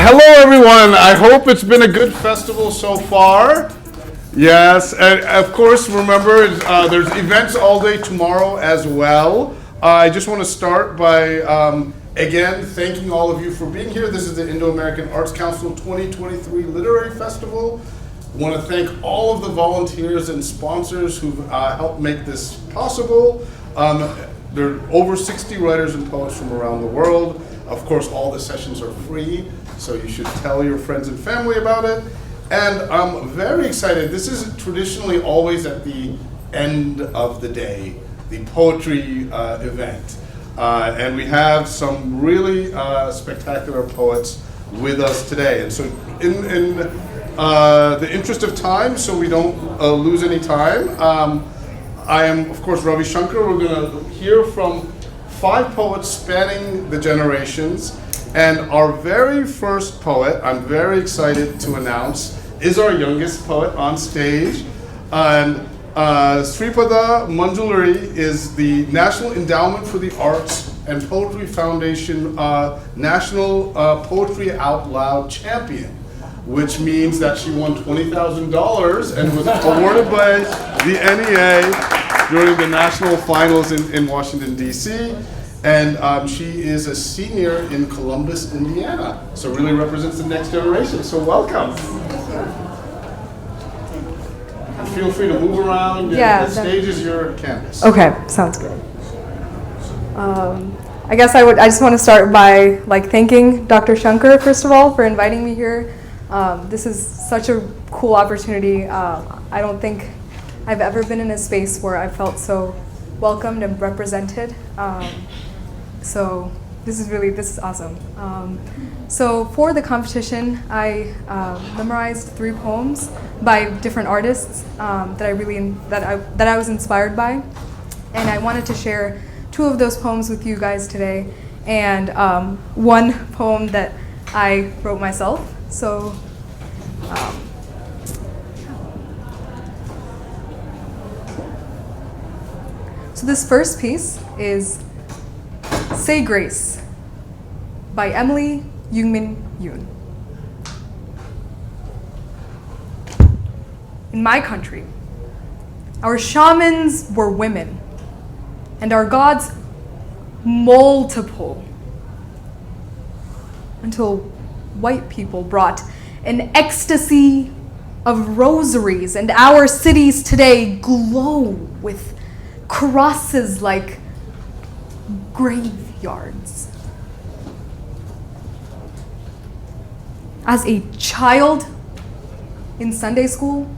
Hello, everyone. I hope it's been a good festival so far. Yes, and of course, remember, there's events all day tomorrow as well. I just want to start by, again, thanking all of you for being here. This is the Indo-American Arts Council 2023 Literary Festival. I want to thank all of the volunteers and sponsors who've helped make this possible. There are over 60 writers and poets from around the world. Of course, all the sessions are free, so you should tell your friends and family about it. And I'm very excited. This is traditionally always at the end of the day, the poetry event. And we have some really spectacular poets with us today. And so in the interest of time, so we don't lose any time, I am, of course, Ravi Shankar. We're going to hear from 5 poets spanning the generations. And our very first poet, I'm very excited to announce, is our youngest poet on stage. And Sreepada Manjulari is the National Endowment for the Arts and Poetry Foundation National Poetry Out Loud Champion, which means that she won $20,000 and was awarded by the NEA during the national finals in Washington, D.C. And she is a senior in Columbus, Indiana. So really represents the next generation. So welcome. Feel free to move around. Yeah, the stage is your canvas. Okay, sounds good. I guess I just want to start by thanking Dr. Shankar, first of all, for inviting me here. This is such a cool opportunity. I don't think I've ever been in a space where I felt so welcomed and represented. So this is awesome. So for the competition, I memorized 3 poems by different artists that I was inspired by, and I wanted to share 2 of those poems with you guys today, and 1 poem that I wrote myself. So. So this first piece is Say Grace by Emily Youngmin Yoon. In my country, our shamans were women, and our gods multiple, until white people brought an ecstasy of rosaries, and our cities today glow with crosses like graveyards. As a child in Sunday school,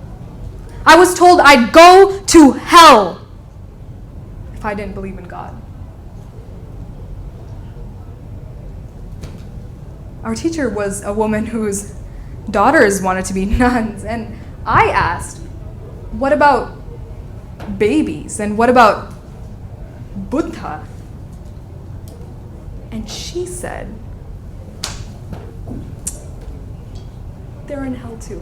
I was told I'd go to hell if I didn't believe in God. Our teacher was a woman whose daughters wanted to be nuns, and I asked, what about babies, and what about Buddha? And she said, they're in hell too.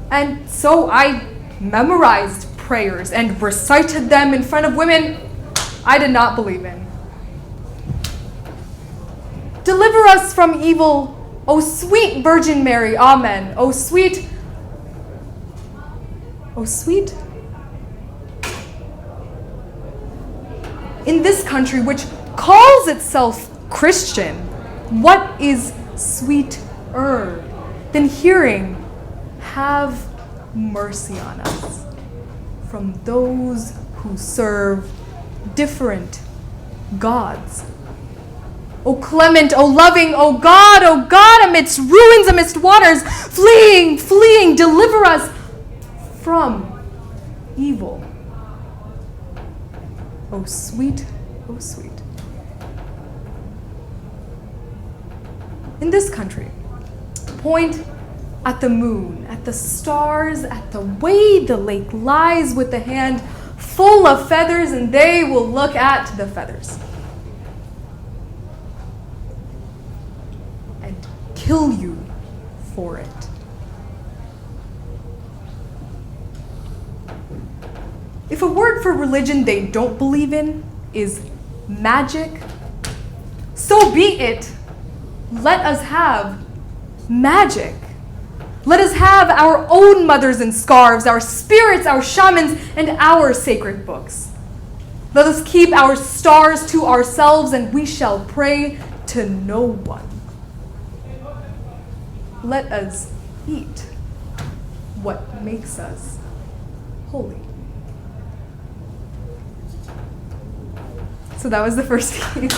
And so I memorized prayers and recited them in front of women I did not believe in. Deliver us from evil, O sweet Virgin Mary, amen. O sweet. In this country, which calls itself Christian, what is sweeter than hearing, have mercy on us from those who serve different gods? O clement, O loving, O God, amidst ruins, amidst waters, fleeing, deliver us from evil. O sweet, O sweet. In this country, point at the moon, at the stars, at the way the lake lies with the hand full of feathers, and they will look at the feathers and kill you for it. If a word for religion they don't believe in is magic, so be it. Let us have magic. Let us have our own mothers and scarves, our spirits, our shamans, and our sacred books. Let us keep our stars to ourselves, and we shall pray to no one. Let us eat what makes us holy. So that was the first piece.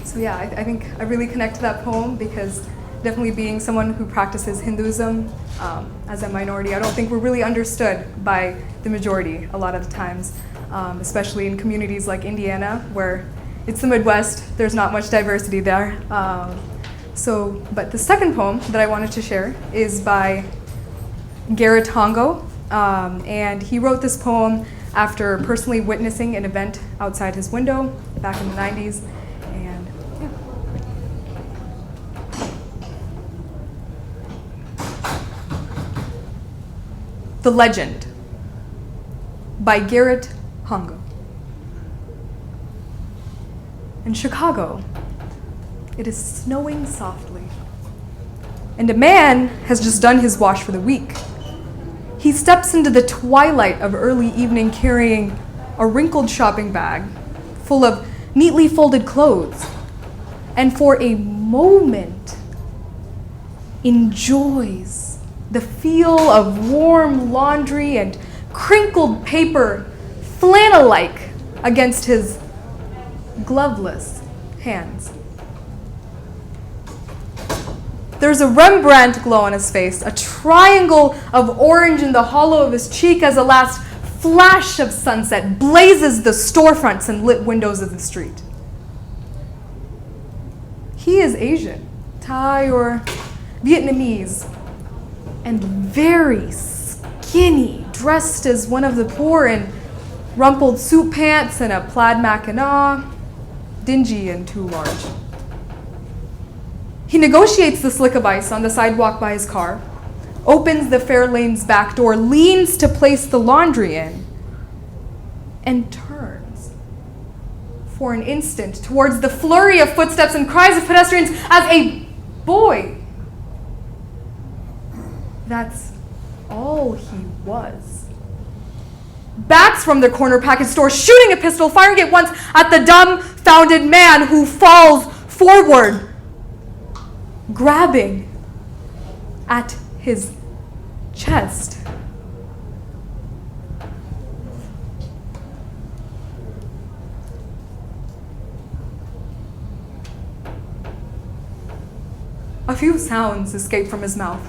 So yeah, I think I really connect to that poem because definitely being someone who practices Hinduism as a minority, I don't think we're really understood by the majority a lot of the times, especially in communities like Indiana, where it's the Midwest, there's not much diversity there. But the second poem that I wanted to share is by Garrett Hongo, and he wrote this poem after personally witnessing an event outside his window back in the 90s. And yeah. The Legend by Garrett Hongo. In Chicago, it is snowing softly, and a man has just done his wash for the week. He steps into the twilight of early evening carrying a wrinkled shopping bag full of neatly folded clothes, and for a moment enjoys the feel of warm laundry and crinkled paper flannel-like against his gloveless hands. There's a Rembrandt glow on his face, a triangle of orange in the hollow of his cheek as a last flash of sunset blazes the storefronts and lit windows of the street. He is Asian, Thai or Vietnamese, and very skinny, dressed as one of the poor in rumpled suit pants and a plaid mackinaw, dingy and too large. He negotiates the slick of ice on the sidewalk by his car, opens the Fairlane's back door, leans to place the laundry in, and turns for an instant towards the flurry of footsteps and cries of pedestrians as a boy. That's all he was. Bats from their corner package store, shooting a pistol, firing it once at the dumbfounded man who falls forward, grabbing at his chest. A few sounds escape from his mouth.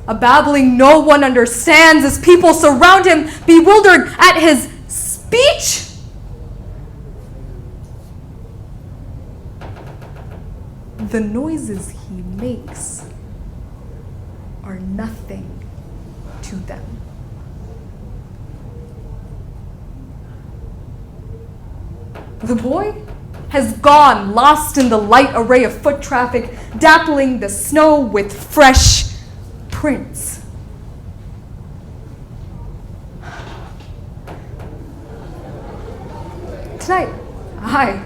A babbling no one understands as people surround him, bewildered at his speech. The noises he makes are nothing to them. The boy has gone, lost in the light array of foot traffic, dappling the snow with fresh prints. Tonight, I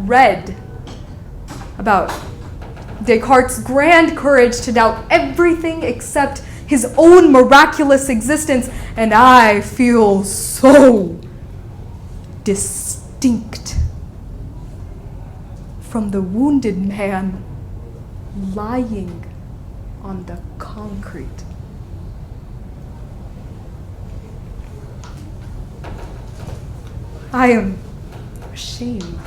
read about Descartes' grand courage to doubt everything except his own miraculous existence, and I feel so distinct from the wounded man lying on the concrete. I am ashamed.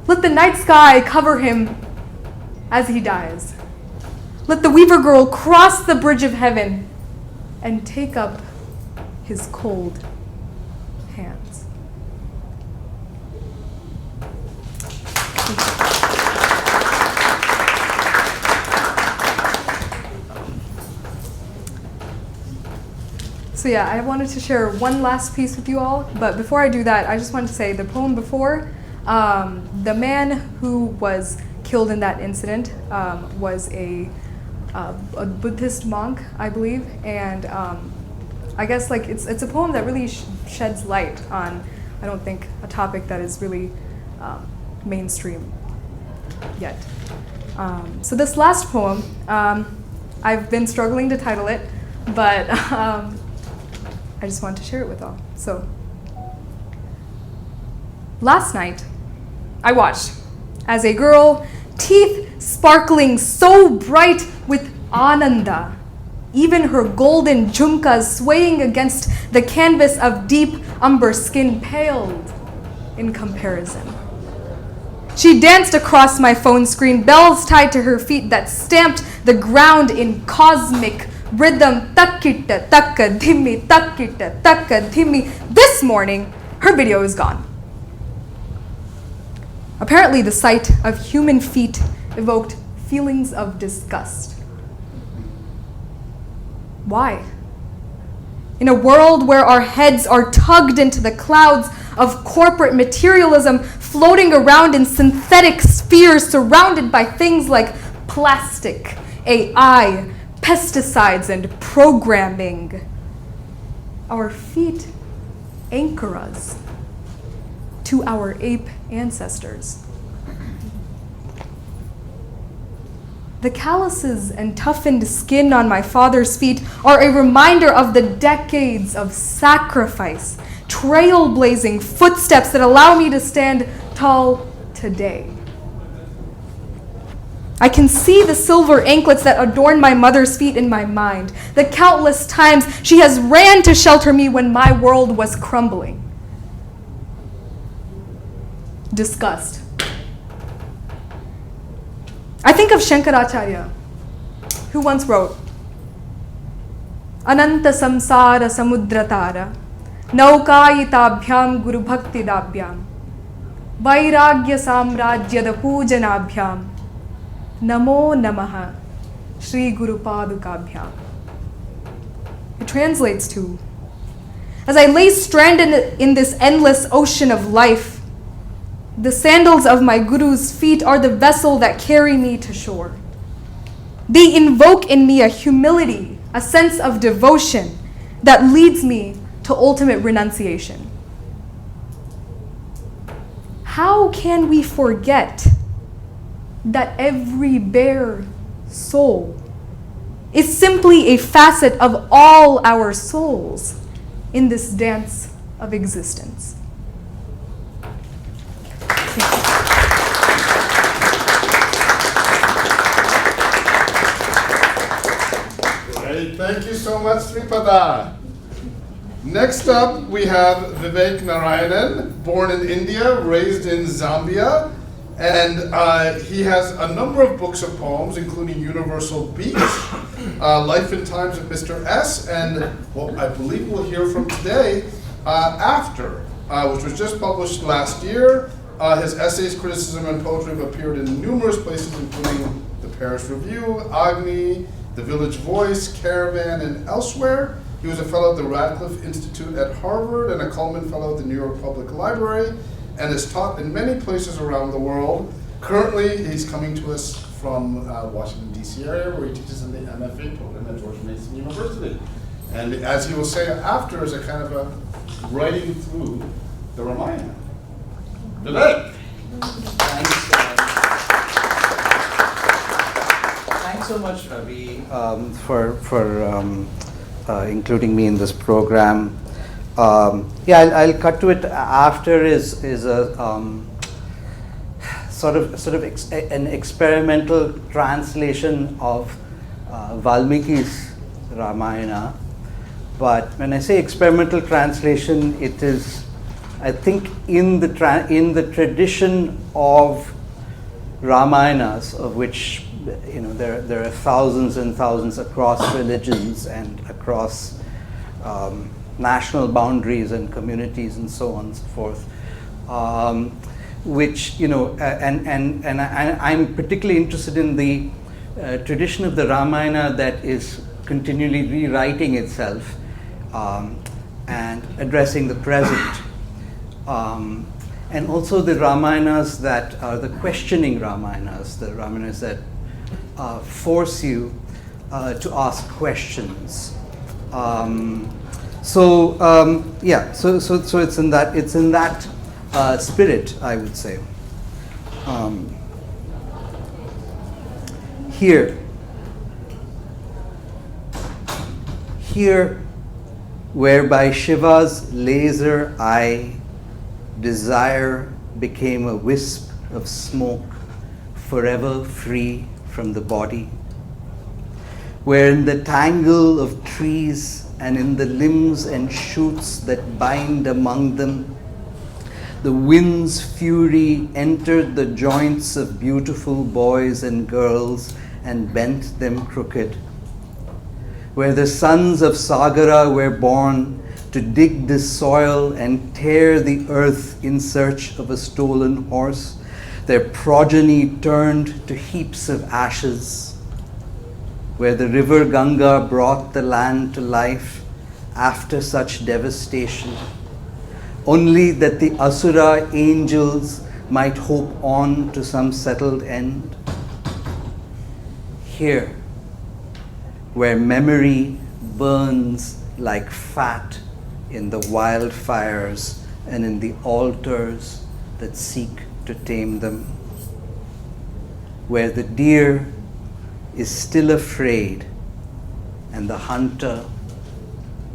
Let the night sky cover him as he dies. Let the weaver girl cross the bridge of heaven and take up his cold hands. So yeah, I wanted to share one last piece with you all, but before I do that, I just wanted to say the poem before, the man who was killed in that incident was a Buddhist monk, I believe, and I guess like it's a poem that really sheds light on, I don't think, a topic that is really mainstream yet. So this last poem, I've been struggling to title it, but I just wanted to share it with all. So, last night, I watched as a girl, teeth sparkling so bright with ananda, even her golden jhumkas swaying against the canvas of deep umber skin paled in comparison. She danced across my phone screen, bells tied to her feet that stamped the ground in cosmic rhythm. Takkita, takka, dhimmi, takkita, takka, dhimmi. This morning, her video is gone. Apparently, the sight of human feet evoked feelings of disgust. Why? In a world where our heads are tugged into the clouds of corporate materialism, floating around in synthetic spheres surrounded by things like plastic, AI, pesticides, and programming, our feet anchor us to our ape ancestors. The calluses and toughened skin on my father's feet are a reminder of the decades of sacrifice, trailblazing footsteps that allow me to stand tall today. I can see the silver anklets that adorn my mother's feet in my mind, the countless times she has ran to shelter me when my world was crumbling. Disgust. I think of Shankaracharya, who once wrote, Ananta samsara samudratara, naukayitabhyam guru bhaktidabhyam, vairagya samrajyada pujanabhyam, namo namaha Shri Guru Padukabhyam. It translates to, as I lay stranded in this endless ocean of life, the sandals of my Guru's feet are the vessel that carry me to shore. They invoke in me a humility, a sense of devotion that leads me to ultimate renunciation. How can we forget that every bare soul is simply a facet of all our souls in this dance of existence? Great, thank you so much, Sreepada. Next up, we have Vivek Narayanan, born in India, raised in Zambia, and he has a number of books of poems, including Universal Beach, Life and Times of Mr. S, and what I believe we'll hear from today, After, which was just published last year. His essays, criticism, and poetry have appeared in numerous places, including the Paris Review, Agni, the Village Voice, Caravan, and elsewhere. He was a fellow at the Radcliffe Institute at Harvard and a Cullman Fellow at the New York Public Library, and has taught in many places around the world. Currently, he's coming to us from Washington, D.C. area, where he teaches in the MFA program at George Mason University. And as he will say, After is a kind of a writing through the Ramayana. Vivek. Thanks so much, Ravi, for including me in this program. I'll cut to it. After is a sort of an experimental translation of Valmiki's Ramayana. But when I say experimental translation, it is, I think, in the tradition of Ramayanas, of which there are thousands and thousands across religions and across national boundaries and communities and so on and so forth. Which and I'm particularly interested in the tradition of the Ramayana that is continually rewriting itself and addressing the present. and also the Ramayanas that are the questioning Ramayanas, the Ramayanas that force you to ask questions. So it's in that spirit, I would say. Here, whereby Shiva's laser eye, desire became a wisp of smoke, forever free from the body, where in the tangle of trees and in the limbs and shoots that bind among them, the wind's fury entered the joints of beautiful boys and girls and bent them crooked, where the sons of Sagara were born to dig the soil and tear the earth in search of a stolen horse, their progeny turned to heaps of ashes, where the river Ganga brought the land to life after such devastation, only that the Asura angels might hope on to some settled end. Here, where memory burns like fat in the wildfires and in the altars that seek to tame them, where the deer is still afraid and the hunter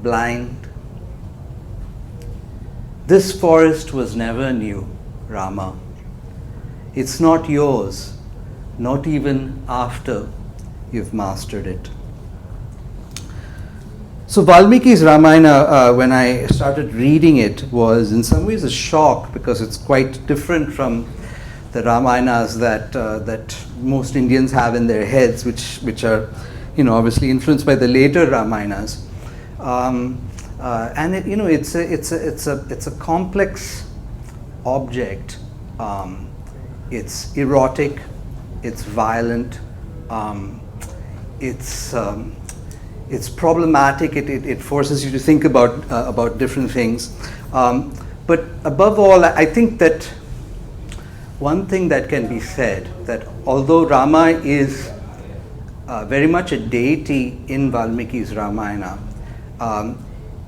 blind. This forest was never new, Rama. It's not yours, not even after you've mastered it. So Valmiki's Ramayana, when I started reading it, was in some ways a shock because it's quite different from the Ramayanas that most Indians have in their heads, which are, obviously influenced by the later Ramayanas. And it's a complex object. It's erotic, it's violent, it's problematic. It forces you to think about different things. But above all, I think that one thing that can be said, that although Rama is very much a deity in Valmiki's Ramayana,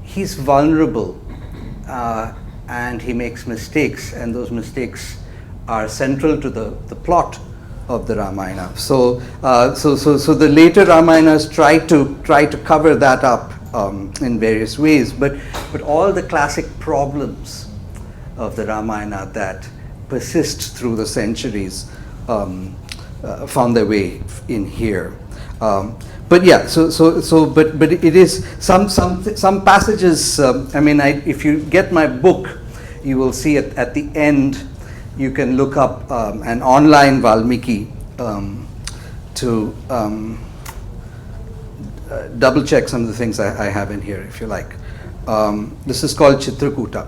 he's vulnerable and he makes mistakes, and those mistakes are central to the plot of the Ramayana. So the later Ramayanas try to cover that up in various ways, but all the classic problems of the Ramayana that persist through the centuries found their way in here. But yeah, but it is some passages. If you get my book, you will see at the end. You can look up an online Valmiki to double check some of the things I have in here, if you like. This is called Chitrakuta.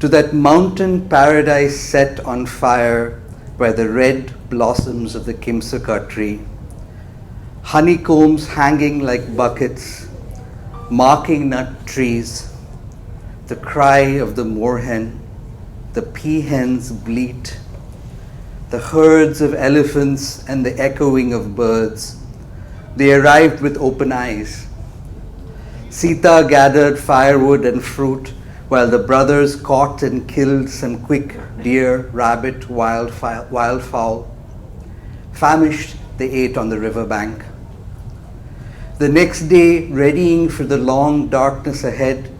To that mountain paradise set on fire by the red blossoms of the Kimsaka tree, honeycombs hanging like buckets, marking nut trees, the cry of the moorhen, the peahens bleat, the herds of elephants and the echoing of birds. They arrived with open eyes. Sita gathered firewood and fruit, while the brothers caught and killed some quick deer, rabbit, wildfowl. Famished, they ate on the riverbank. The next day, readying for the long darkness ahead,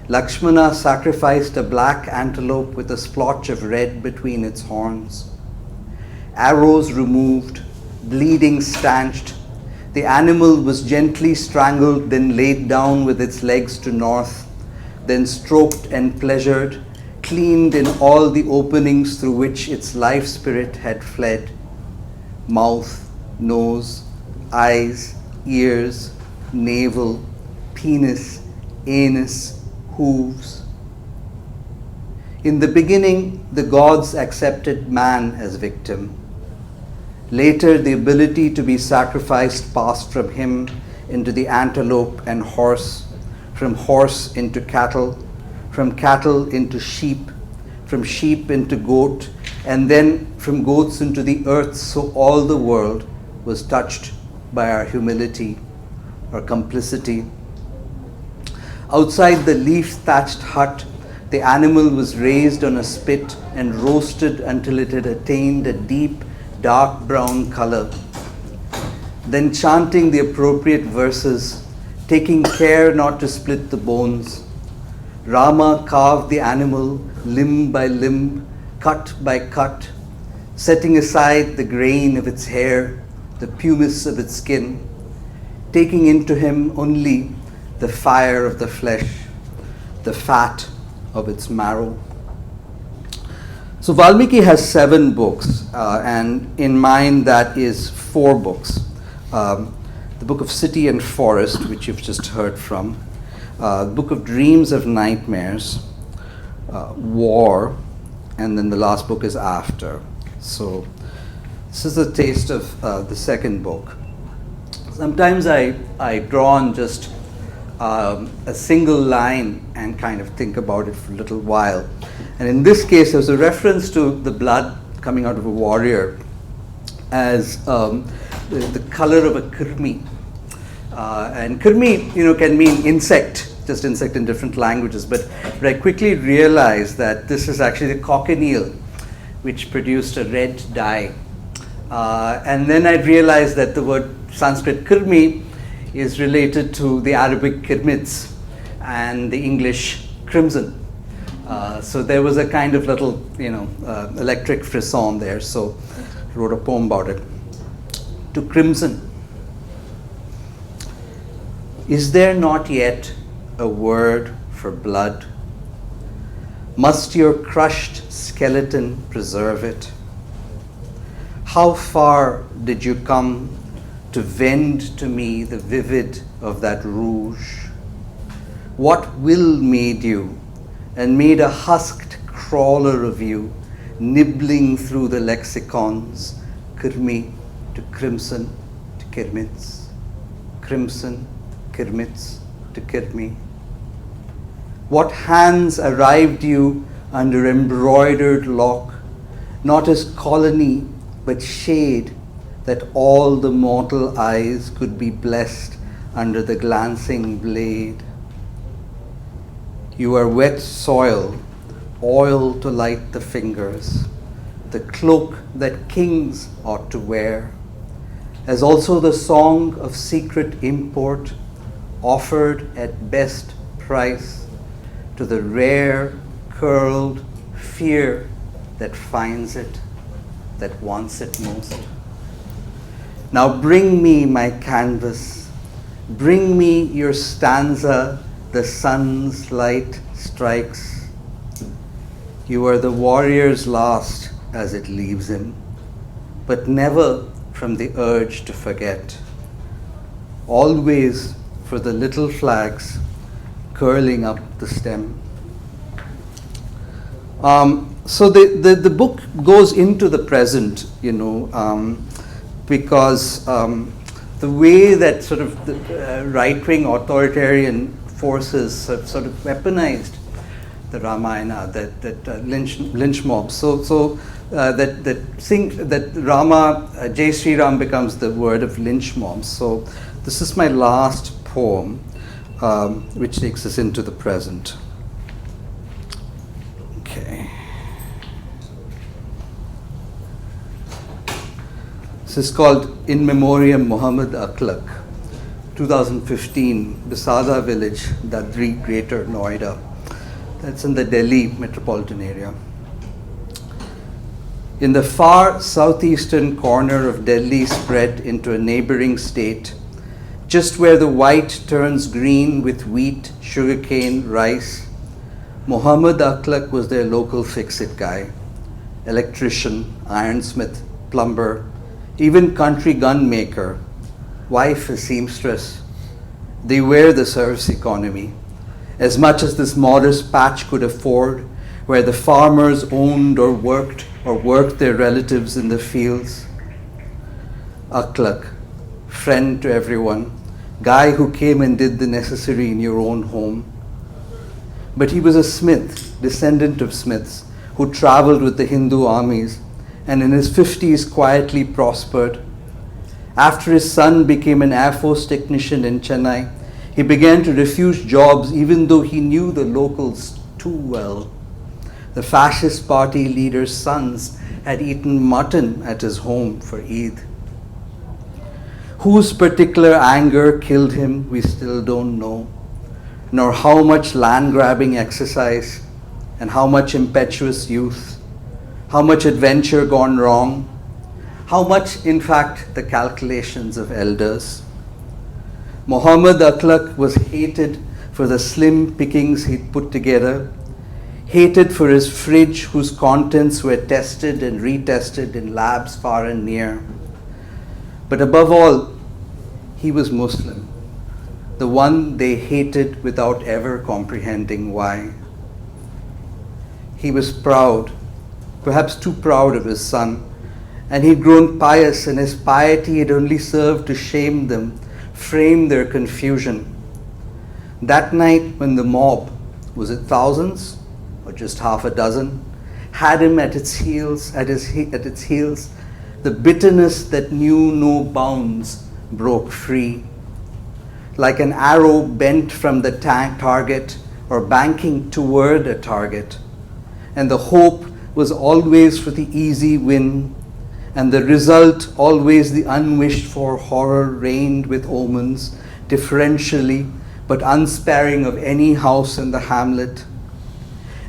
Lakshmana sacrificed a black antelope with a splotch of red between its horns. Arrows removed, bleeding stanched, the animal was gently strangled, then laid down with its legs to north, then stroked and pleasured, cleaned in all the openings through which its life spirit had fled. Mouth, nose, eyes, ears, navel, penis, anus, hooves. In the beginning, the gods accepted man as victim. Later, the ability to be sacrificed passed from him, into the antelope and horse, from horse into cattle, from cattle into sheep, from sheep into goat, and then from goats into the earth, so all the world was touched by our humility, our complicity. Outside the leaf-thatched hut, the animal was raised on a spit and roasted until it had attained a deep, dark brown color. Then chanting the appropriate verses, taking care not to split the bones, Rama carved the animal limb by limb, cut by cut, setting aside the grain of its hair, the pumice of its skin, taking into him only the fire of the flesh, the fat of its marrow. So Valmiki has 7 books, and in mine that is 4 books. The Book of City and Forest, which you've just heard from, the Book of Dreams of Nightmares, War, and then the last book is After. So this is a taste of the second book. Sometimes I draw on just a single line and kind of think about it for a little while. And in this case, there's a reference to the blood coming out of a warrior as the color of a kirmi. And kirmi, can mean insect, just insect in different languages. But I quickly realized that this is actually the cochineal, which produced a red dye. And then I realized that the word Sanskrit kirmi is related to the Arabic kirmitz and the English crimson. So there was a kind of little, electric frisson there. So I wrote a poem about it. To crimson. Is there not yet a word for blood? Must your crushed skeleton preserve it? How far did you come to vend to me the vivid of that rouge? What will made you, and made a husked crawler of you, nibbling through the lexicons, kirmi to crimson to kirmitz, crimson, kirmitz to kirmi? What hands arrived you under embroidered lock, not as colony, but shade, that all the mortal eyes could be blessed under the glancing blade? You are wet soil, oil to light the fingers, the cloak that kings ought to wear, as also the song of secret import, offered at best price to the rare, curled fear that finds it, that wants it most. Now bring me my canvas, bring me your stanza, the sun's light strikes. You are the warrior's last as it leaves him, but never from the urge to forget. Always for the little flags curling up the stem. So the book goes into the present, because the way that sort of the right-wing authoritarian forces have sort of weaponized the Ramayana, that lynch mobs. So that Rama, Jai Sri Ram becomes the word of lynch mobs. So this is my last poem, which takes us into the present. Okay. This is called In Memoriam Muhammad Aklak, 2015, Bisada village, Dadri, Greater Noida. That's in the Delhi metropolitan area. In the far southeastern corner of Delhi spread into a neighboring state, just where the white turns green with wheat, sugarcane, rice, Muhammad Aklak was their local fix-it guy, electrician, ironsmith, plumber, even country gun maker, wife a seamstress. They were the service economy, as much as this modest patch could afford, where the farmers owned or worked their relatives in the fields. Aklak, friend to everyone, guy who came and did the necessary in your own home. But he was a smith, descendant of smiths, who traveled with the Hindu armies and in his 50s quietly prospered. After his son became an Air Force technician in Chennai, he began to refuse jobs even though he knew the locals too well. The fascist party leader's sons had eaten mutton at his home for Eid. Whose particular anger killed him, we still don't know, nor how much land-grabbing exercise and how much impetuous youth, how much adventure gone wrong, how much, in fact, the calculations of elders. Muhammad Akhlaq was hated for the slim pickings he'd put together, hated for his fridge whose contents were tested and retested in labs far and near. But above all, he was Muslim, the one they hated without ever comprehending why. He was proud, perhaps too proud of his son, and he'd grown pious, and his piety had only served to shame them, frame their confusion. That night when the mob, was it thousands or just half a dozen, had him at its heels, the bitterness that knew no bounds broke free. Like an arrow bent from the target or banking toward a target. And the hope was always for the easy win, and the result always the unwished for horror reigned with omens, differentially but unsparing of any house in the hamlet.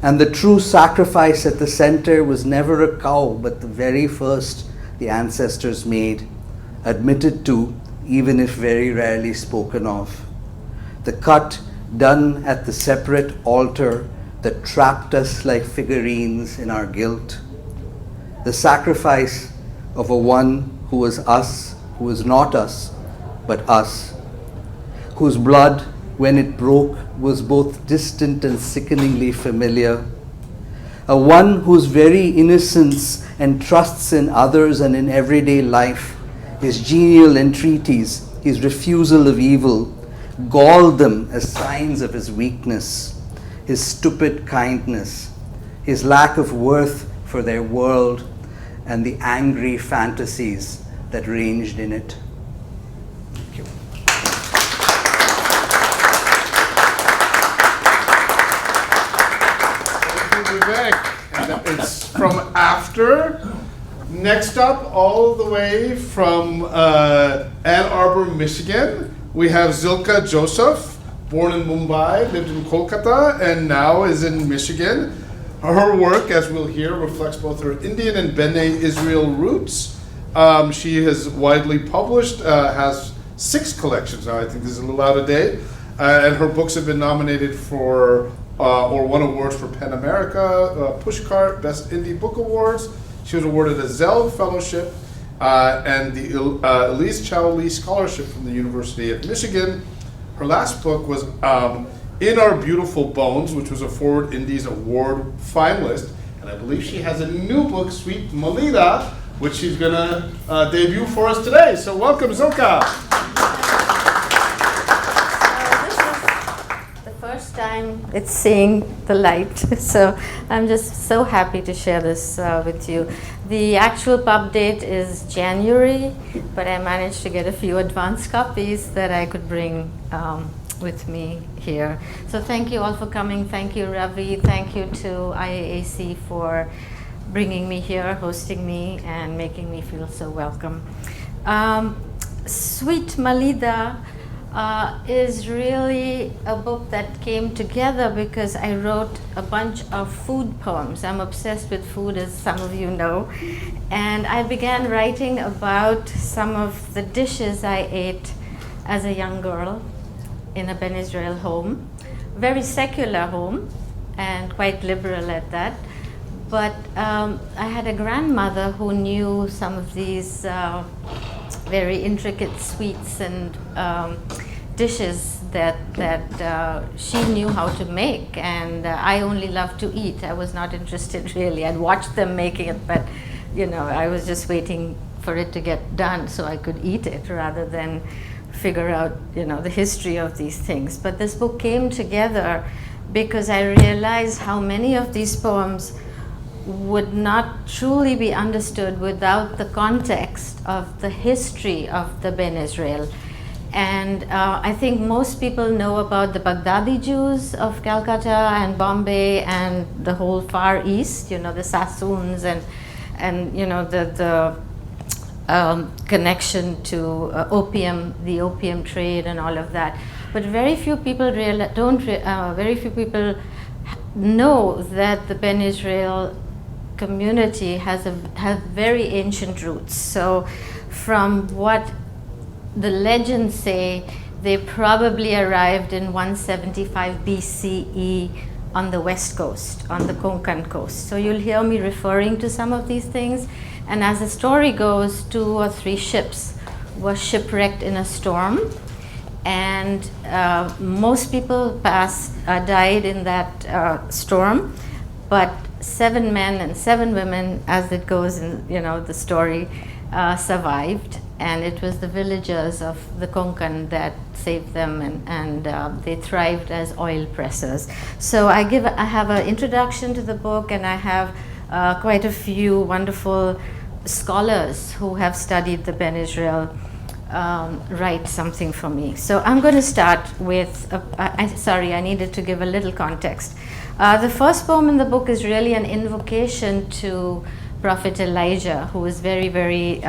And the true sacrifice at the center was never a cow, but the very first the ancestors made, admitted to, even if very rarely spoken of. The cut done at the separate altar that trapped us like figurines in our guilt. The sacrifice of a one who was us, who was not us, but us, whose blood, when it broke, was both distant and sickeningly familiar. A one whose very innocence and trusts in others and in everyday life, his genial entreaties, his refusal of evil, galled them as signs of his weakness, his stupid kindness, his lack of worth for their world, and the angry fantasies that ranged in it. Thank you. Thank you, Vivek. And it's from after. Next up, all the way from Ann Arbor, Michigan, we have Zilka Joseph, born in Mumbai, lived in Kolkata, and now is in Michigan. Her work, as we'll hear, reflects both her Indian and Bene Israel roots. She has widely published, has 6 collections now. I think this is a little out of date. And her books have been nominated for or won awards for PEN America, Pushcart, Best Indie Book Awards. She was awarded a Zell Fellowship and the Elise Chow Lee Scholarship from the University of Michigan. Her last book was In Our Beautiful Bones, which was a Forward Indies Award finalist. And I believe she has a new book, Sweet Malida, which she's going to debut for us today. So welcome, Zilka. First time it's seeing the light, so I'm just so happy to share this with you. The actual pub date is January, but I managed to get a few advance copies that I could bring with me here. So thank you all for coming. Thank you, Ravi. Thank you to IAAC for bringing me here, hosting me, and making me feel so welcome. Sweet Malida is really a book that came together because I wrote a bunch of food poems. I'm obsessed with food, as some of you know. And I began writing about some of the dishes I ate as a young girl in a Ben Israel home. Very secular home, and quite liberal at that. But I had a grandmother who knew some of these very intricate sweets and dishes that she knew how to make, and I only loved to eat. I was not interested really. I'd watched them making it, but I was just waiting for it to get done so I could eat it rather than figure out, the history of these things. But this book came together because I realized how many of these poems would not truly be understood without the context of the history of the Ben Israel. And I think most people know about the Baghdadi Jews of Calcutta and Bombay and the whole Far East, the Sassoons and the connection to opium, the opium trade and all of that. But very few people know that the Ben Israel community have very ancient roots. So from what the legends say, they probably arrived in 175 BCE on the west coast, on the Konkan coast. So you'll hear me referring to some of these things. And as the story goes, 2 or 3 ships were shipwrecked in a storm. And most people died in that storm. But 7 men and 7 women, as it goes in the story, survived, and it was the villagers of the Konkan that saved them, and they thrived as oil pressers. So I have an introduction to the book, and I have quite a few wonderful scholars who have studied the Ben Israel write something for me. So I'm going to start with, I needed to give a little context. The first poem in the book is really an invocation to Prophet Elijah, who is very, very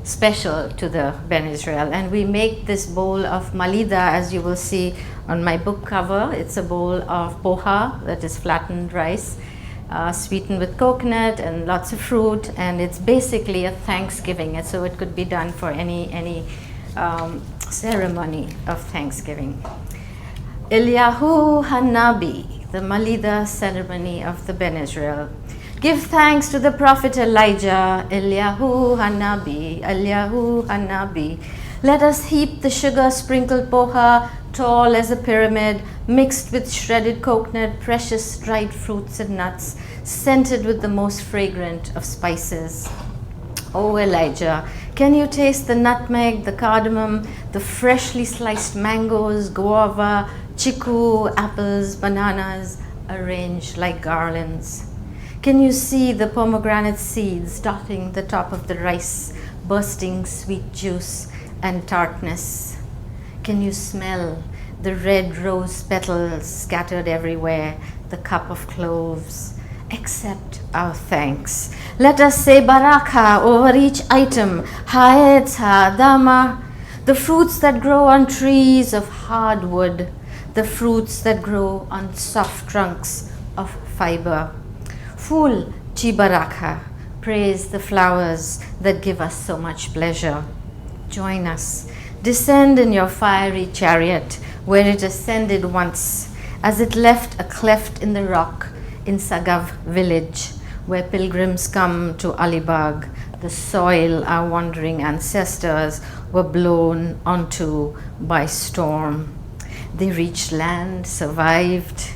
special to the Ben Israel. And we make this bowl of malida, as you will see on my book cover. It's a bowl of poha, that is flattened rice, sweetened with coconut and lots of fruit. And it's basically a Thanksgiving, and so it could be done for any ceremony of Thanksgiving. Eliyahu Hanabi, the Malida ceremony of the Ben Israel. Give thanks to the prophet Elijah, Eliyahu Hanabi, Eliyahu Hanabi. Let us heap the sugar-sprinkled poha, tall as a pyramid, mixed with shredded coconut, precious dried fruits and nuts, scented with the most fragrant of spices. Oh Elijah, can you taste the nutmeg, the cardamom, the freshly sliced mangoes, guava, chiku, apples, bananas, arranged like garlands? Can you see the pomegranate seeds dotting the top of the rice, bursting sweet juice and tartness? Can you smell the red rose petals scattered everywhere, the cup of cloves? Accept our thanks. Let us say baraka over each item, ha'etz ha'adama, the fruits that grow on trees of hardwood, the fruits that grow on soft trunks of fiber. Ful Chibaraka, praise the flowers that give us so much pleasure. Join us, descend in your fiery chariot, where it ascended once, as it left a cleft in the rock in Sagav village, where pilgrims come to Alibag, the soil our wandering ancestors were blown onto by storm. They reached land, survived.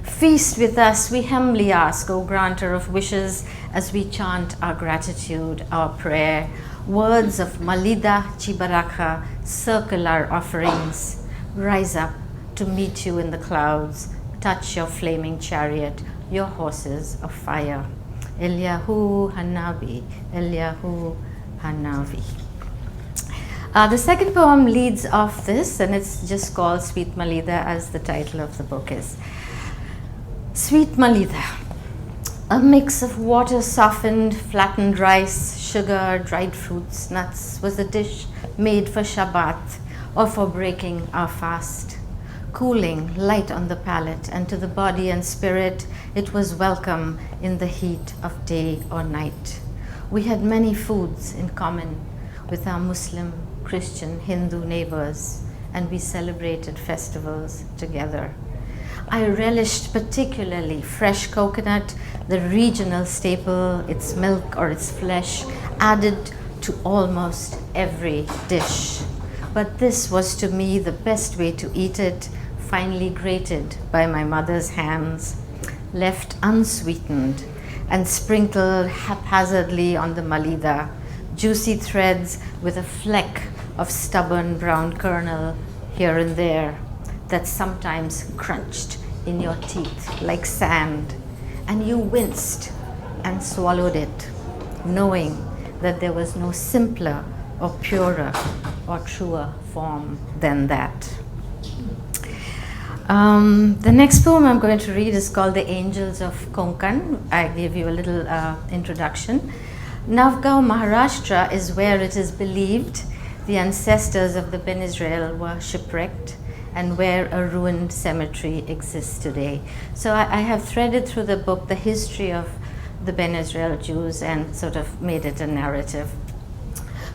Feast with us, we humbly ask, O granter of wishes, as we chant our gratitude, our prayer. Words of Malida Chibaraka circle our offerings. Rise up to meet you in the clouds. Touch your flaming chariot, your horses of fire. Eliyahu Hanabi, Eliyahu Hanavi. The second poem leads off this, and it's just called Sweet Malida, as the title of the book is. Sweet Malida, a mix of water softened, flattened rice, sugar, dried fruits, nuts, was a dish made for Shabbat or for breaking our fast. Cooling, light on the palate, and to the body and spirit, it was welcome in the heat of day or night. We had many foods in common with our Muslim, Christian, Hindu neighbors, and we celebrated festivals together. I relished particularly fresh coconut, the regional staple, its milk or its flesh, added to almost every dish. But this was to me the best way to eat it, finely grated by my mother's hands, left unsweetened, and sprinkled haphazardly on the malida, juicy threads with a fleck of stubborn brown kernel here and there that sometimes crunched in your teeth like sand, and you winced and swallowed it, knowing that there was no simpler or purer or truer form than that. The next poem I'm going to read is called The Angels of Konkan. I gave you a little introduction. Navgaon, Maharashtra is where it is believed the ancestors of the Ben Israel were shipwrecked and where a ruined cemetery exists today. So I have threaded through the book the history of the Ben Israel Jews and sort of made it a narrative.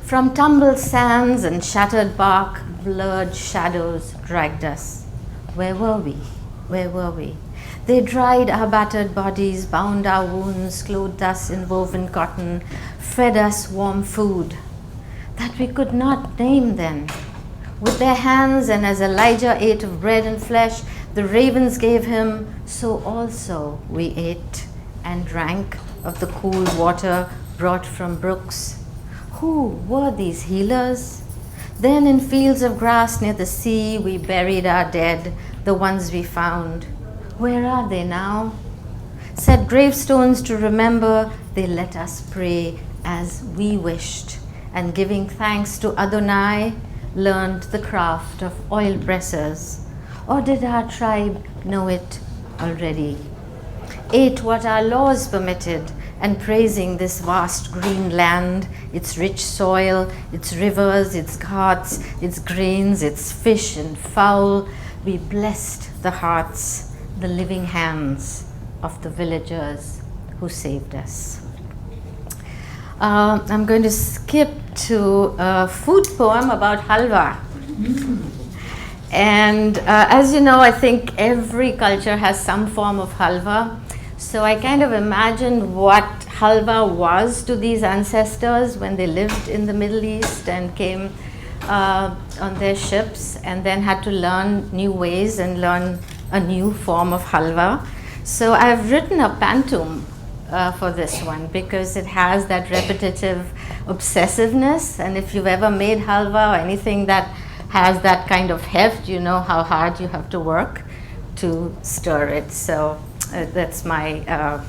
From tumbled sands and shattered bark, blurred shadows dragged us. Where were we? Where were we? They dried our battered bodies, bound our wounds, clothed us in woven cotton, fed us warm food that we could not name then. With their hands, and as Elijah ate of bread and flesh, the ravens gave him, so also we ate and drank of the cool water brought from brooks. Who were these healers? Then in fields of grass near the sea, we buried our dead, the ones we found. Where are they now? Set gravestones to remember, they let us pray as we wished, and giving thanks to Adonai, learned the craft of oil pressers. Or did our tribe know it already? Ate what our laws permitted, and praising this vast green land, its rich soil, its rivers, its ghats, its grains, its fish and fowl, we blessed the hearts, the living hands of the villagers who saved us. I'm going to skip to a food poem about halwa. And as you know, I think every culture has some form of halwa. So I kind of imagined what halwa was to these ancestors when they lived in the Middle East and came on their ships and then had to learn new ways and learn a new form of halwa. So I've written a pantoum for this one because it has that repetitive obsessiveness, and if you've ever made halwa or anything that has that kind of heft, you know how hard you have to work to stir it. So that's my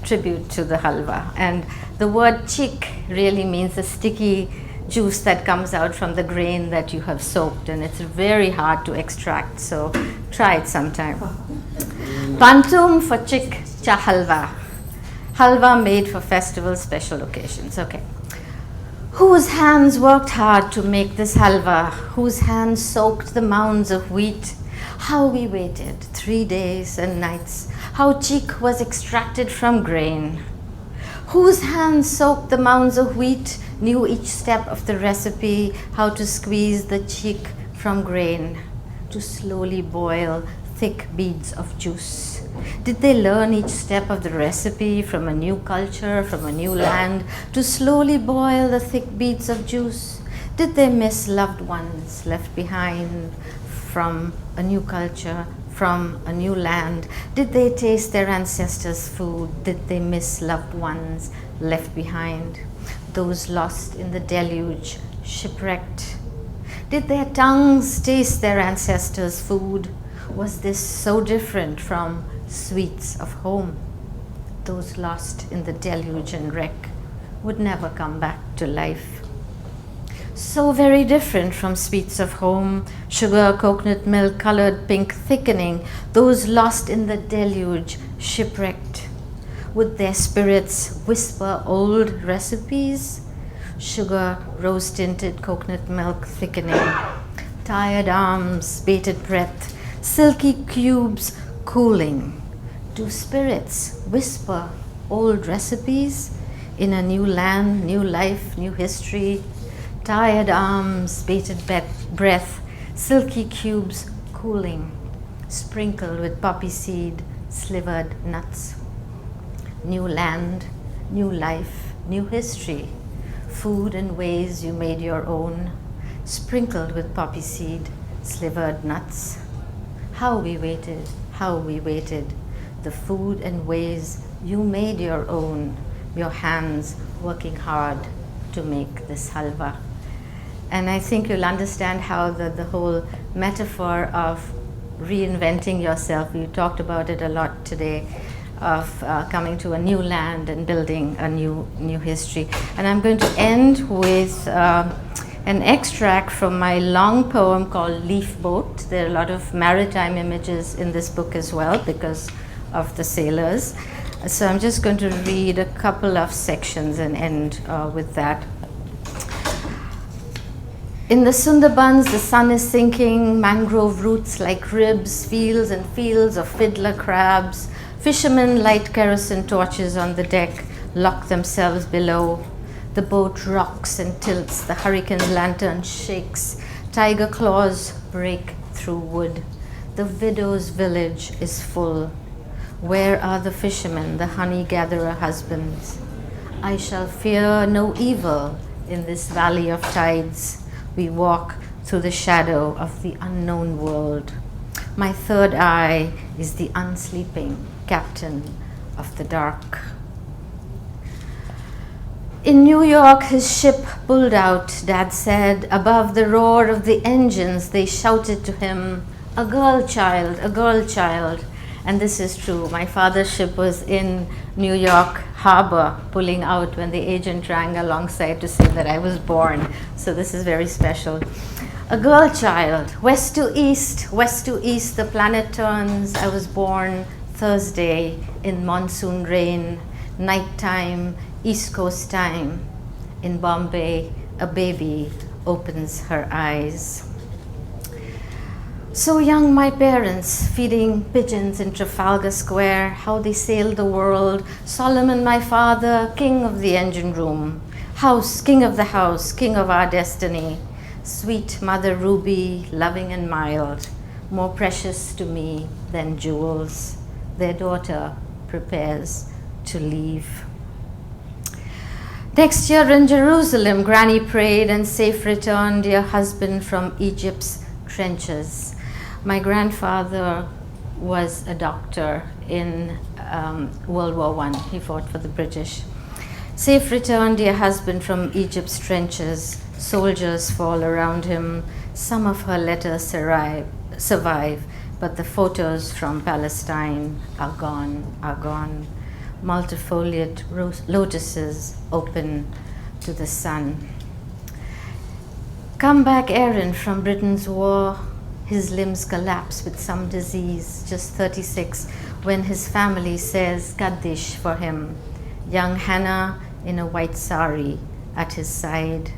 tribute to the halwa. And the word chik really means the sticky juice that comes out from the grain that you have soaked, and it's very hard to extract, so try it sometime. Pantum for chik cha halwa. Halwa made for festival special occasions. Okay. Whose hands worked hard to make this halwa? Whose hands soaked the mounds of wheat? How we waited 3 days and nights. How cheek was extracted from grain. Whose hands soaked the mounds of wheat, knew each step of the recipe, how to squeeze the cheek from grain, to slowly boil thick beads of juice. Did they learn each step of the recipe from a new culture, from a new land, to slowly boil the thick beads of juice? Did they miss loved ones left behind from a new culture, from a new land? Did they taste their ancestors' food? Did they miss loved ones left behind? Those lost in the deluge, shipwrecked. Did their tongues taste their ancestors' food? Was this so different from sweets of home? Those lost in the deluge and wreck would never come back to life. So very different from sweets of home, sugar, coconut milk, colored pink thickening, those lost in the deluge, shipwrecked. Would their spirits whisper old recipes? Sugar, rose-tinted coconut milk thickening, tired arms, bated breath, silky cubes cooling. Do spirits whisper old recipes in a new land, new life, new history? Tired arms, bated breath, silky cubes cooling, sprinkled with poppy seed, slivered nuts. New land, new life, new history, food and ways you made your own, sprinkled with poppy seed, slivered nuts. How we waited, the food and ways you made your own, your hands working hard to make this halwa. And I think you'll understand how the whole metaphor of reinventing yourself, you talked about it a lot today, of coming to a new land and building a new history. And I'm going to end with an extract from my long poem called Leaf Boat. There are a lot of maritime images in this book as well because of the sailors. So I'm just going to read a couple of sections and end with that. In the Sundarbans, the sun is sinking, mangrove roots like ribs, fields and fields of fiddler crabs. Fishermen light kerosene torches on the deck, lock themselves below. The boat rocks and tilts, the hurricane lantern shakes, tiger claws break through wood. The widow's village is full. Where are the fishermen, the honey-gatherer husbands? I shall fear no evil in this valley of tides. We walk through the shadow of the unknown world. My third eye is the unsleeping captain of the dark. In New York, his ship pulled out, Dad said. Above the roar of the engines, they shouted to him, "A girl child, a girl child." And this is true. My father's ship was in New York Harbor pulling out when the agent rang alongside to say that I was born. So this is very special. A girl child, west to east, the planet turns. I was born Thursday in monsoon rain, nighttime, East Coast time. In Bombay, a baby opens her eyes. So young, my parents, feeding pigeons in Trafalgar Square, how they sailed the world. Solomon, my father, king of the engine room. House, king of the house, king of our destiny. Sweet Mother Ruby, loving and mild, more precious to me than jewels. Their daughter prepares to leave. Next year in Jerusalem, Granny prayed, and safe return, dear husband, from Egypt's trenches. My grandfather was a doctor in World War I. He fought for the British. Safe return, dear husband, from Egypt's trenches. Soldiers fall around him. Some of her letters survive, but the photos from Palestine are gone. Multifoliate lotuses open to the sun. Come back, Aaron, from Britain's war. His limbs collapse with some disease, just 36, when his family says Kaddish for him. Young Hannah in a white sari at his side.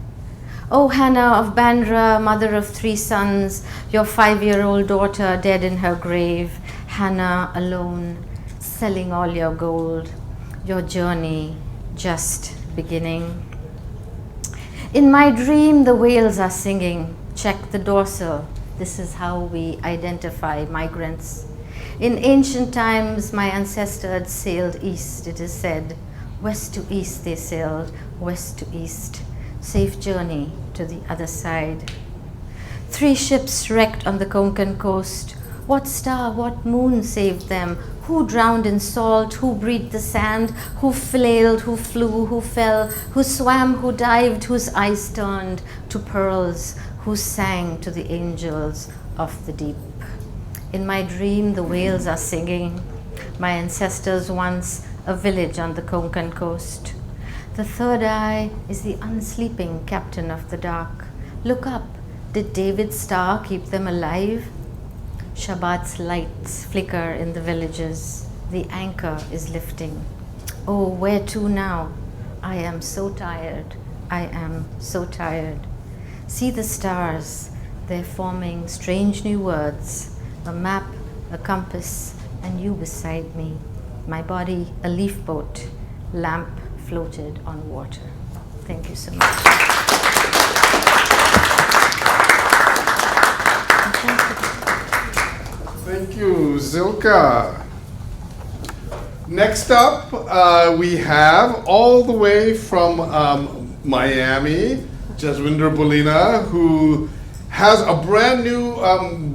Oh, Hannah of Bandra, mother of 3 sons, your 5-year-old daughter dead in her grave. Hannah alone, selling all your gold, your journey just beginning. In my dream, the whales are singing. Check the dorsal. This is how we identify migrants. In ancient times, my ancestors sailed east, it is said. West to east they sailed, west to east. Safe journey to the other side. 3 ships wrecked on the Konkan coast. What star, what moon saved them? Who drowned in salt? Who breathed the sand? Who flailed? Who flew? Who fell? Who swam? Who dived? Whose eyes turned to pearls? Who sang to the angels of the deep? In my dream, the whales are singing. My ancestors once a village on the Konkan coast. The third eye is the unsleeping captain of the dark. Look up. Did David's star keep them alive? Shabbat's lights flicker in the villages. The anchor is lifting. Oh, where to now? I am so tired. I am so tired. See the stars. They're forming strange new words. A map, a compass, and you beside me. My body, a leaf boat. Lamp floated on water. Thank you so much. Thank you, Zilka. Next up, we have all the way from Miami, Jaswinder Bolina, who has a brand new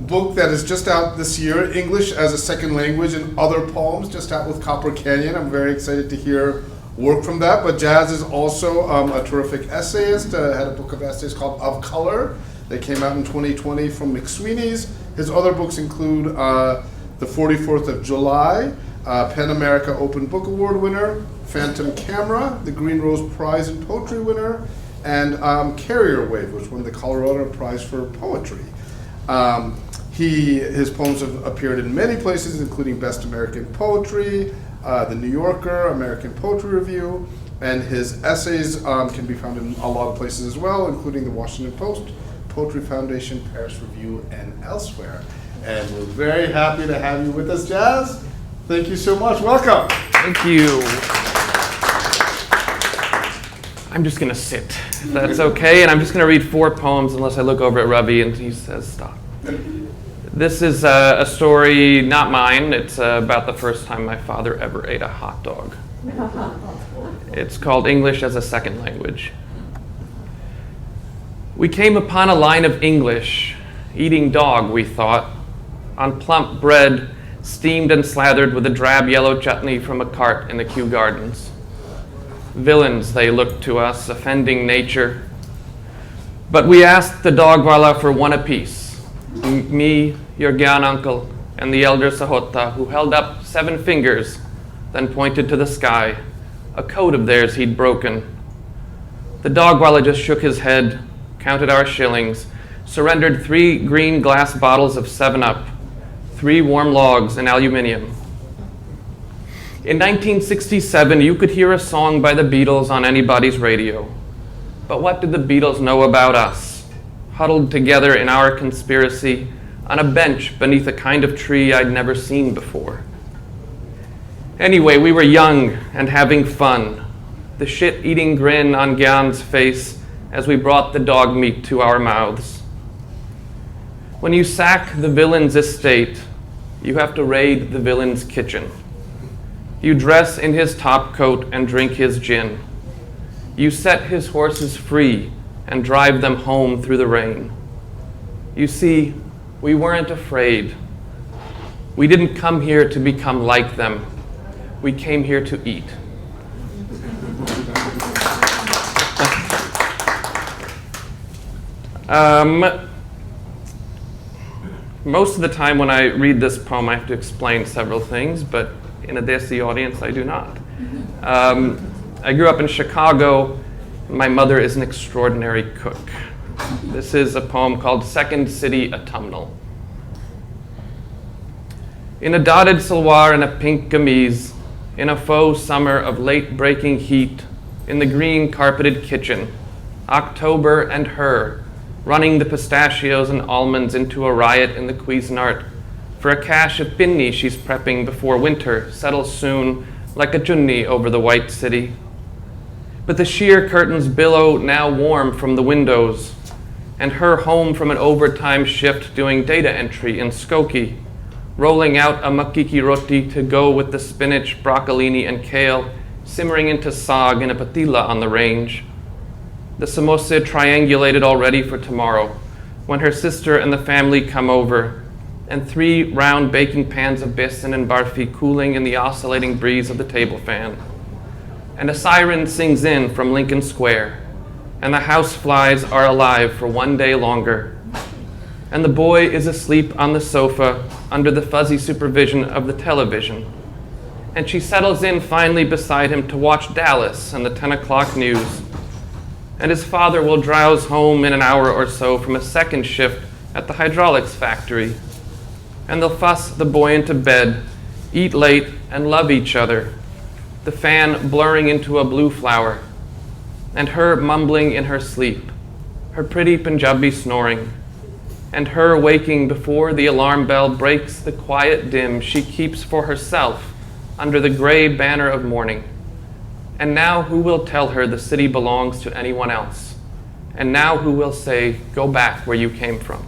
book that is just out this year, English as a Second Language and Other Poems, just out with Copper Canyon. I'm very excited to hear work from that. But Jazz is also a terrific essayist. Had a book of essays called Of Color that came out in 2020 from McSweeney's. His other books include The 44th of July, PEN America Open Book Award winner, Phantom Camera, the Green Rose Prize in Poetry winner, and Carrier Wave, which won the Colorado Prize for Poetry. His poems have appeared in many places, including Best American Poetry, The New Yorker, American Poetry Review, and his essays can be found in a lot of places as well, including the Washington Post, Poetry Foundation, Paris Review, and elsewhere. And we're very happy to have you with us, Jazz. Thank you so much. Welcome. Thank you. I'm just going to sit, if that's okay, and I'm just going to read 4 poems unless I look over at Ravi and he says stop. This is a story, not mine. It's about the first time my father ever ate a hot dog. It's called English as a Second Language. We came upon a line of English, eating dog, we thought, on plump bread, steamed and slathered with a drab yellow chutney from a cart in the Kew Gardens. Villains, they looked to us, offending nature. But we asked the dogwala for one apiece. Me, your Gyan uncle, and the elder Sahota, who held up 7 fingers, then pointed to the sky, a code of theirs he'd broken. The dogwala just shook his head, counted our shillings, surrendered 3 green glass bottles of 7-Up, 3 warm logs in aluminium. In 1967, you could hear a song by the Beatles on anybody's radio. But what did the Beatles know about us? Huddled together in our conspiracy on a bench beneath a kind of tree I'd never seen before. Anyway, we were young and having fun, the shit-eating grin on Gyan's face as we brought the dog meat to our mouths. When you sack the villain's estate, you have to raid the villain's kitchen. You dress in his top coat and drink his gin. You set his horses free and drive them home through the rain. You see, we weren't afraid. We didn't come here to become like them. We came here to eat. Most of the time when I read this poem, I have to explain several things, but in a Desi audience, I do not. I grew up in Chicago. My mother is an extraordinary cook. This is a poem called Second City Autumnal. In a dotted salwar and a pink kameez, in a faux summer of late-breaking heat, in the green carpeted kitchen, October and her, running the pistachios and almonds into a riot in the Cuisinart, for a cache of pinni she's prepping before winter settles soon like a junni over the white city. But the sheer curtains billow now warm from the windows, and her home from an overtime shift doing data entry in Skokie, rolling out a makiki roti to go with the spinach, broccolini, and kale, simmering into saag in a patila on the range. The samosa triangulated already for tomorrow, when her sister and the family come over, and 3 round baking pans of besan and barfi cooling in the oscillating breeze of the table fan. And a siren sings in from Lincoln Square, and the houseflies are alive for 1 day longer. And the boy is asleep on the sofa under the fuzzy supervision of the television. And she settles in finally beside him to watch Dallas and the 10 o'clock news. And his father will drowse home in an hour or so from a second shift at the hydraulics factory. And they'll fuss the boy into bed, eat late, and love each other, the fan blurring into a blue flower, and her mumbling in her sleep, her pretty Punjabi snoring, and her waking before the alarm bell breaks the quiet dim she keeps for herself under the gray banner of morning. And now who will tell her the city belongs to anyone else? And now who will say, go back where you came from?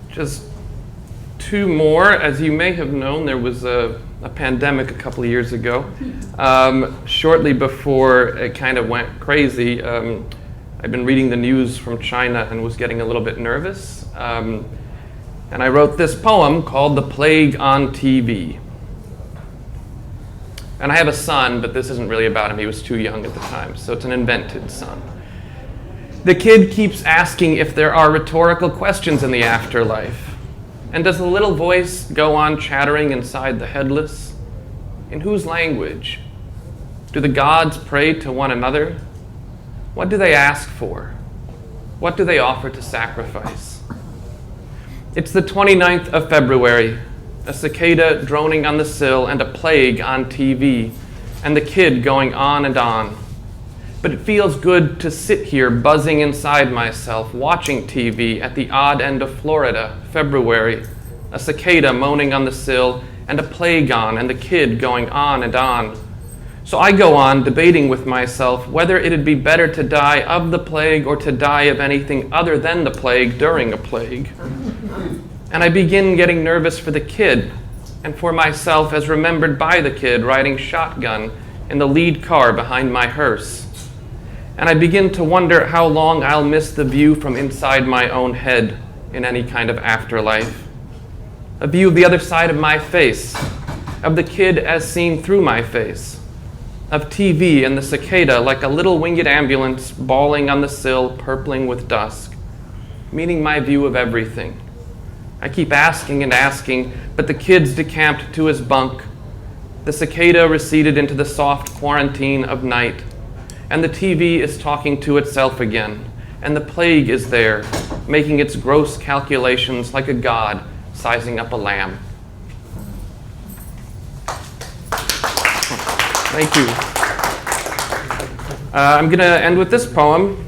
Just 2 more. As you may have known, there was a pandemic a couple of years ago. Shortly before it kind of went crazy, I'd been reading the news from China and was getting a little bit nervous. And I wrote this poem called The Plague on TV. And I have a son, but this isn't really about him. He was too young at the time, so it's an invented son. The kid keeps asking if there are rhetorical questions in the afterlife. And does the little voice go on chattering inside the headless? In whose language? Do the gods pray to one another? What do they ask for? What do they offer to sacrifice? It's the 29th of February, a cicada droning on the sill and a plague on TV, and the kid going on and on. But it feels good to sit here buzzing inside myself, watching TV at the odd end of Florida, February, a cicada moaning on the sill and a plague on and the kid going on and on. So I go on debating with myself whether it'd be better to die of the plague or to die of anything other than the plague during a plague. And I begin getting nervous for the kid and for myself as remembered by the kid riding shotgun in the lead car behind my hearse. And I begin to wonder how long I'll miss the view from inside my own head in any kind of afterlife. A view of the other side of my face, of the kid as seen through my face, of TV and the cicada like a little winged ambulance bawling on the sill, purpling with dusk, meaning my view of everything. I keep asking and asking, but the kid's decamped to his bunk. The cicada receded into the soft quarantine of night, and the TV is talking to itself again, and the plague is there, making its gross calculations like a god sizing up a lamb. Thank you. I'm going to end with this poem,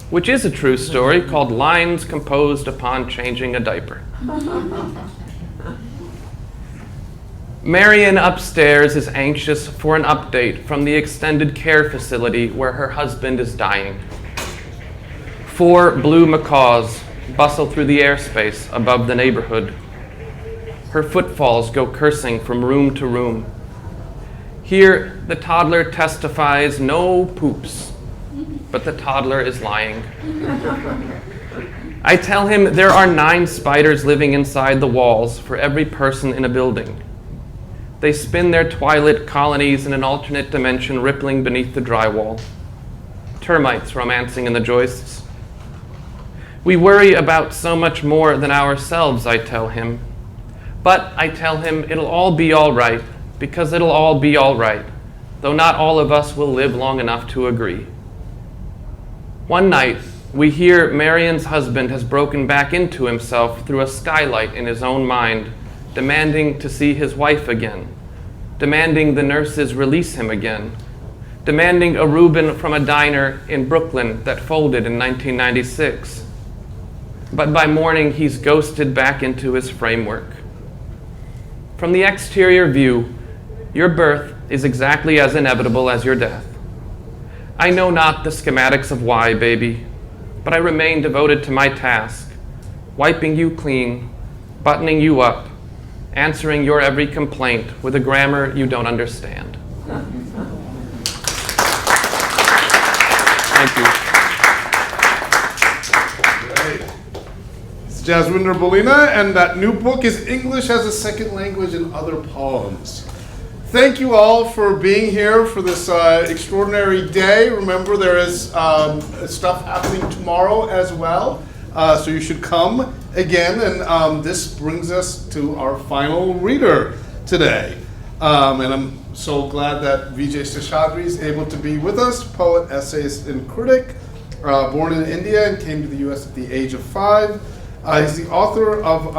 which is a true story, called Lines Composed Upon Changing a Diaper. Marion upstairs is anxious for an update from the extended care facility where her husband is dying. 4 blue macaws bustle through the airspace above the neighborhood. Her footfalls go cursing from room to room. Here, the toddler testifies no poops, but the toddler is lying. I tell him there are 9 spiders living inside the walls for every person in a building. They spin their twilit colonies in an alternate dimension rippling beneath the drywall. Termites romancing in the joists. We worry about so much more than ourselves, I tell him. But I tell him it'll all be all right, because it'll all be all right, though not all of us will live long enough to agree. One night, we hear Marion's husband has broken back into himself through a skylight in his own mind, demanding to see his wife again, demanding the nurses release him again, demanding a Reuben from a diner in Brooklyn that folded in 1996. But by morning, he's ghosted back into his framework. From the exterior view, your birth is exactly as inevitable as your death. I know not the schematics of why, baby, but I remain devoted to my task, wiping you clean, buttoning you up, answering your every complaint with a grammar you don't understand. Thank you. Great. It's Jaswinder Bolina, and that new book is English as a Second Language and Other Poems. Thank you all for being here for this extraordinary day. Remember, there is stuff happening tomorrow as well, so you should come again. And this brings us to our final reader today. And I'm so glad that Vijay Seshadri is able to be with us, poet, essayist, and critic, born in India and came to the U.S. at the age of 5. He's the author of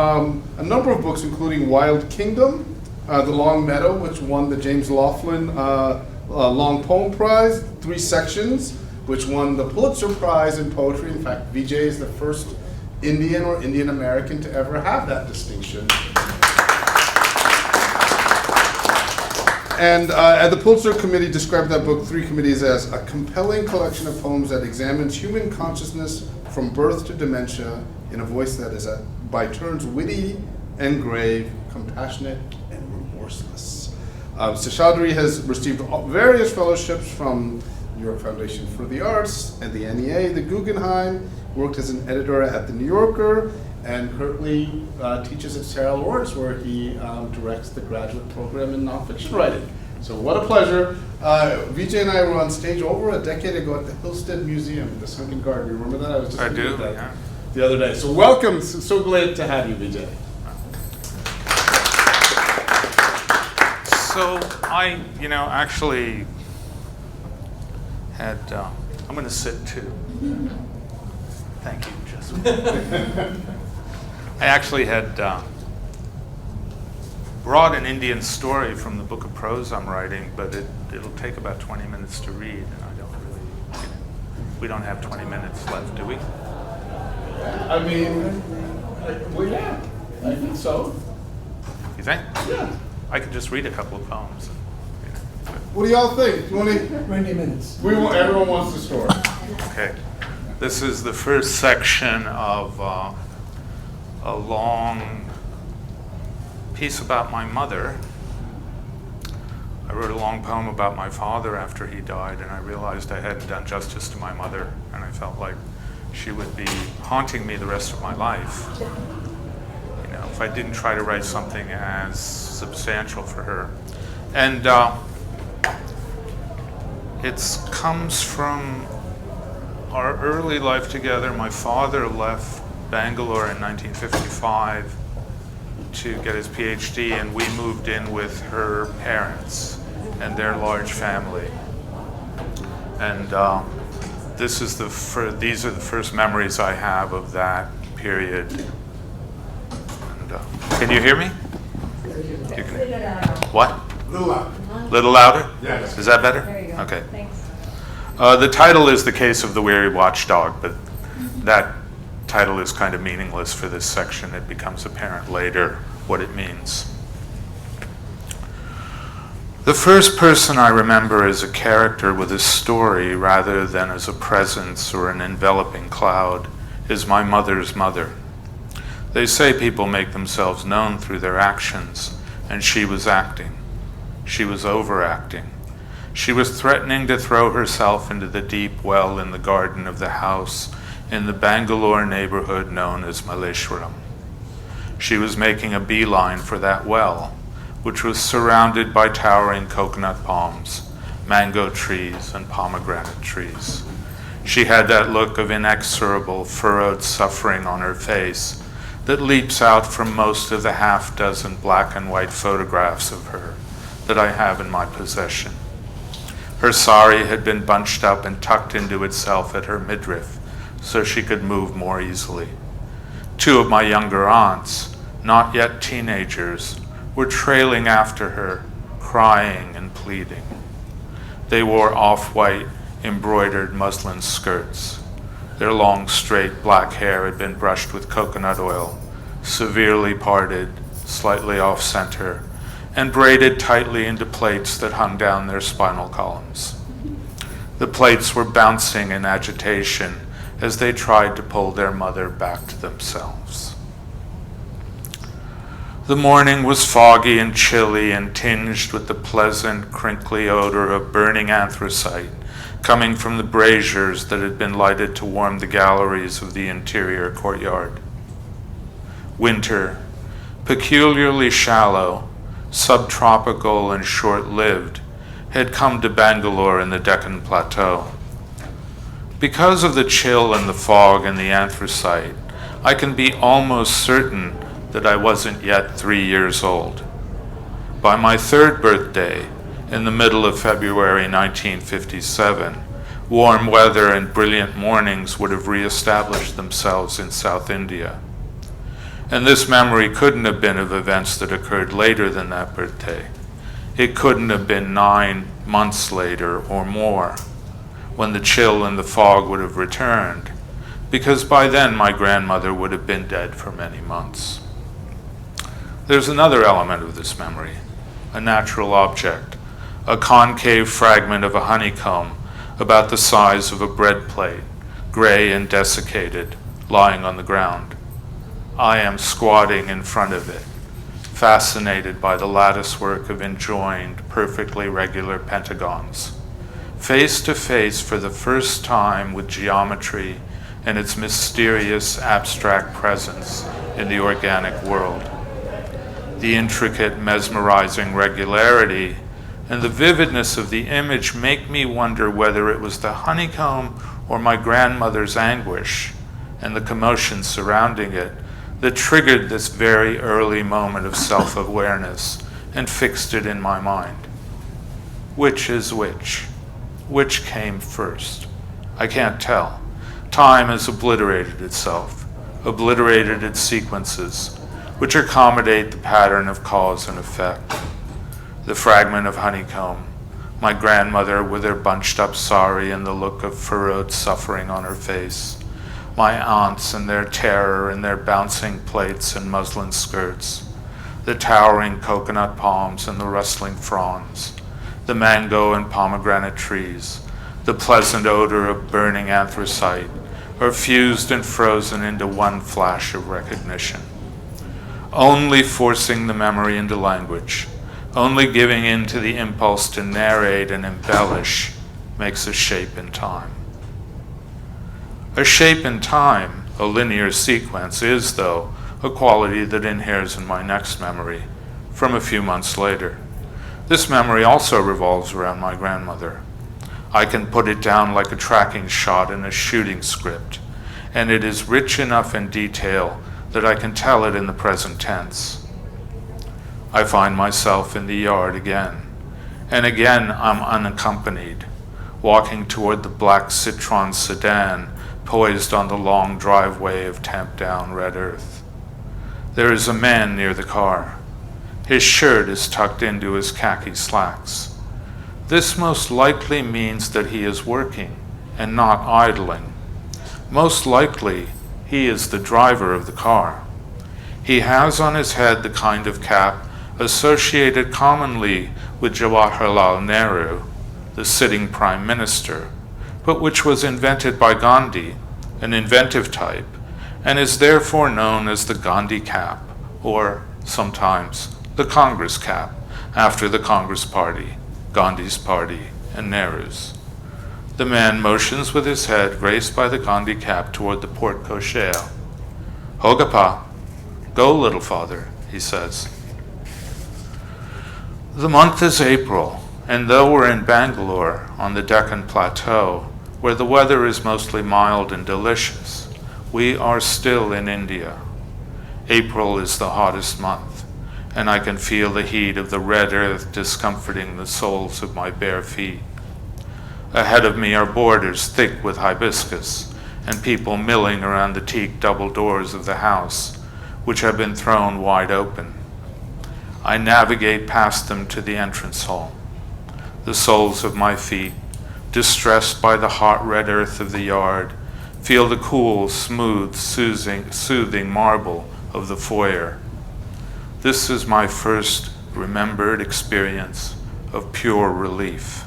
a number of books, including Wild Kingdom, The Long Meadow, which won the James Laughlin Long Poem Prize, 3 Sections, which won the Pulitzer Prize in Poetry. In fact, Vijay is the first Indian or Indian American to ever have that distinction. And the Pulitzer Committee described that book, 3 committees, as a compelling collection of poems that examines human consciousness from birth to dementia in a voice that is by turns witty and grave, compassionate and remorseless. Seshadri has received various fellowships from New York Foundation for the Arts and the NEA, the Guggenheim, worked as an editor at The New Yorker, and currently teaches at Sarah Lawrence, where he directs the graduate program in nonfiction writing. So what a pleasure. Vijay and I were on stage over a decade ago at the Hillstead Museum, the Sunken Garden. You remember that? I was just thinking of that the other day. So welcome. So glad to have you, Vijay. So I, actually had, I'm going to sit too. Thank you, Jaswinder. I actually had brought an Indian story from the book of prose I'm writing, but it'll take about 20 minutes to read, and I don't really, we don't have 20 minutes left, do we? I mean, well, yeah, I think so. You think? Yeah. I could just read a couple of poems. What do y'all think? You want to? 20 minutes. Everyone wants the story. Okay. This is the first section of a long piece about my mother. I wrote a long poem about my father after he died, and I realized I hadn't done justice to my mother, and I felt like she would be haunting me the rest of my life. If I didn't try to write something as substantial for her. And it comes from our early life together. My father left Bangalore in 1955 to get his PhD, and we moved in with her parents and their large family. And these are the first memories I have of that period. Can you hear me? You can, what? Little loud. Little louder? Yes. Is that better? There you go. Okay. Thanks. The title is The Case of the Weary Watchdog, but that title is kind of meaningless for this section. It becomes apparent later what it means. The first person I remember as a character with a story rather than as a presence or an enveloping cloud is my mother's mother. They say people make themselves known through their actions, and she was acting. She was overacting. She was threatening to throw herself into the deep well in the garden of the house in the Bangalore neighborhood known as Malleshwaram. She was making a beeline for that well, which was surrounded by towering coconut palms, mango trees, and pomegranate trees. She had that look of inexorable, furrowed suffering on her face that leaps out from most of the half-dozen black and white photographs of her that I have in my possession. Her sari had been bunched up and tucked into itself at her midriff so she could move more easily. Two of my younger aunts, not yet teenagers, were trailing after her, crying and pleading. They wore off-white embroidered muslin skirts. Their long, straight black hair had been brushed with coconut oil, severely parted, slightly off-center, and braided tightly into plaits that hung down their spinal columns. The plaits were bouncing in agitation as they tried to pull their mother back to themselves. The morning was foggy and chilly and tinged with the pleasant, crinkly odor of burning anthracite coming from the braziers that had been lighted to warm the galleries of the interior courtyard. Winter, peculiarly shallow, subtropical and short-lived, had come to Bangalore in the Deccan Plateau. Because of the chill and the fog and the anthracite, I can be almost certain that I wasn't yet 3 years old. By my third birthday, in the middle of February 1957, warm weather and brilliant mornings would have reestablished themselves in South India. And this memory couldn't have been of events that occurred later than that birthday. It couldn't have been 9 months later or more, when the chill and the fog would have returned, because by then my grandmother would have been dead for many months. There's another element of this memory, a natural object, a concave fragment of a honeycomb about the size of a bread plate, gray and desiccated, lying on the ground. I am squatting in front of it, fascinated by the latticework of enjoined, perfectly regular pentagons, face to face for the first time with geometry and its mysterious abstract presence in the organic world. The intricate, mesmerizing regularity and the vividness of the image make me wonder whether it was the honeycomb or my grandmother's anguish and the commotion surrounding it that triggered this very early moment of self-awareness and fixed it in my mind. Which is which? Which came first? I can't tell. Time has obliterated itself, obliterated its sequences, which accommodate the pattern of cause and effect. The fragment of honeycomb, my grandmother with her bunched up sari and the look of furrowed suffering on her face, my aunts and their terror and their bouncing plaits and muslin skirts, the towering coconut palms and the rustling fronds, the mango and pomegranate trees, the pleasant odor of burning anthracite, are fused and frozen into one flash of recognition. Only forcing the memory into language, only giving in to the impulse to narrate and embellish makes a shape in time. A shape in time, a linear sequence, is, though, a quality that inheres in my next memory from a few months later. This memory also revolves around my grandmother. I can put it down like a tracking shot in a shooting script, and it is rich enough in detail that I can tell it in the present tense. I find myself in the yard again, and again I'm unaccompanied, walking toward the black Citroën sedan poised on the long driveway of tamped-down red earth. There is a man near the car. His shirt is tucked into his khaki slacks. This most likely means that he is working and not idling. Most likely, he is the driver of the car. He has on his head the kind of cap associated commonly with Jawaharlal Nehru, the sitting prime minister, but which was invented by Gandhi, an inventive type, and is therefore known as the Gandhi cap, or sometimes the Congress cap, after the Congress Party, Gandhi's party, and Nehru's. The man motions with his head graced by the Gandhi cap toward the porte cochere. Hogapa, go, little father, he says. The month is April, and though we're in Bangalore on the Deccan Plateau, where the weather is mostly mild and delicious, we are still in India. April is the hottest month, and I can feel the heat of the red earth discomforting the soles of my bare feet. Ahead of me are borders thick with hibiscus, and people milling around the teak double doors of the house, which have been thrown wide open. I navigate past them to the entrance hall. The soles of my feet, distressed by the hot red earth of the yard, feel the cool, smooth, soothing marble of the foyer. This is my first remembered experience of pure relief.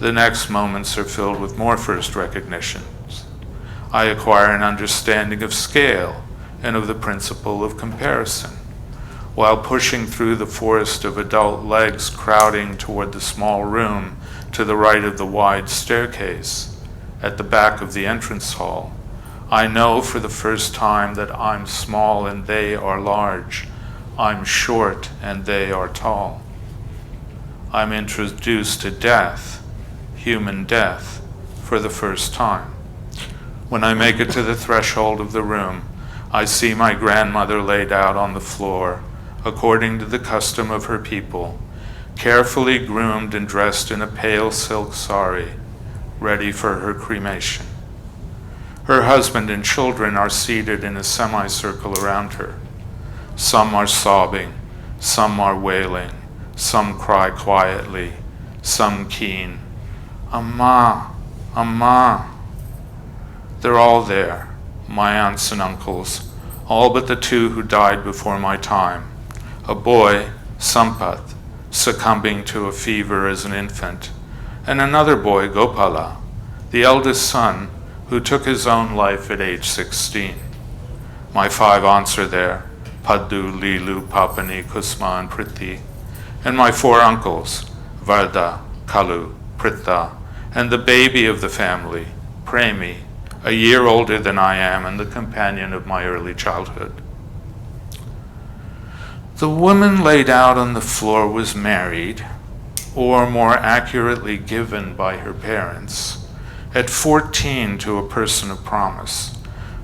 The next moments are filled with more first recognitions. I acquire an understanding of scale and of the principle of comparison, while pushing through the forest of adult legs crowding toward the small room to the right of the wide staircase. At the back of the entrance hall, I know for the first time that I'm small and they are large. I'm short and they are tall. I'm introduced to death, human death, for the first time. When I make it to the threshold of the room, I see my grandmother laid out on the floor, according to the custom of her people, carefully groomed and dressed in a pale silk sari, ready for her cremation. Her husband and children are seated in a semicircle around her. Some are sobbing, some are wailing, some cry quietly, some keen, Amma, Amma. They're all there, my aunts and uncles, all but the two who died before my time. A boy, Sampath, succumbing to a fever as an infant, and another boy, Gopala, the eldest son, who took his own life at age 16. My 5 aunts are there, Paddu, Lilu, Papani, Kusma, and Priti, and my 4 uncles, Varda, Kalu, Pritha, and the baby of the family, Premi, a year older than I am and the companion of my early childhood. The woman laid out on the floor was married, or more accurately given by her parents, at 14 to a person of promise,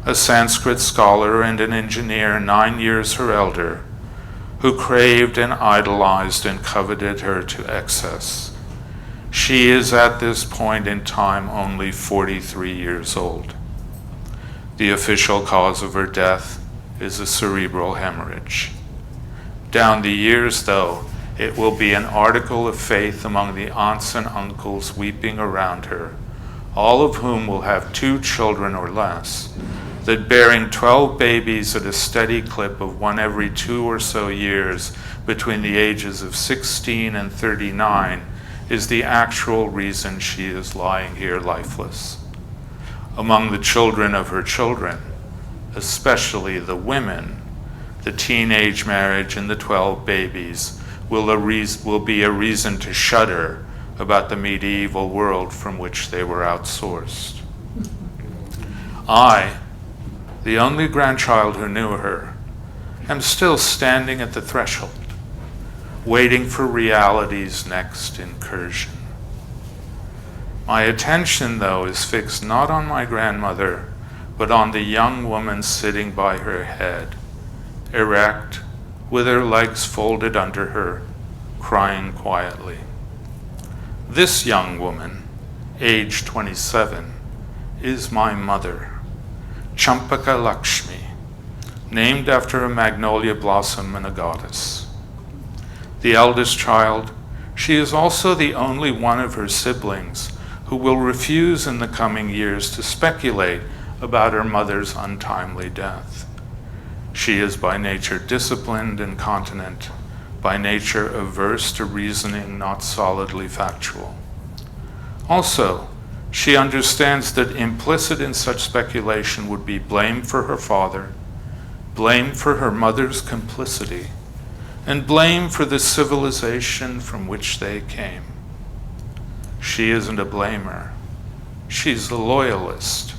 a Sanskrit scholar and an engineer 9 years her elder, who craved and idolized and coveted her to excess. She is at this point in time only 43 years old. The official cause of her death is a cerebral hemorrhage. Down the years, though, it will be an article of faith among the aunts and uncles weeping around her, all of whom will have 2 children or less, that bearing 12 babies at a steady clip of 1 every 2 or so years between the ages of 16 and 39 is the actual reason she is lying here lifeless. Among the children of her children, especially the women, the teenage marriage and the 12 babies will be a reason to shudder about the medieval world from which they were outsourced. I, the only grandchild who knew her, am still standing at the threshold, waiting for reality's next incursion. My attention, though, is fixed not on my grandmother, but on the young woman sitting by her head, erect, with her legs folded under her, crying quietly. This young woman, age 27, is my mother, Champaka Lakshmi, named after a magnolia blossom and a goddess. The eldest child, she is also the only one of her siblings who will refuse in the coming years to speculate about her mother's untimely death. She is by nature disciplined and continent, by nature averse to reasoning not solidly factual. Also, she understands that implicit in such speculation would be blame for her father, blame for her mother's complicity, and blame for the civilization from which they came. She isn't a blamer. She's a loyalist,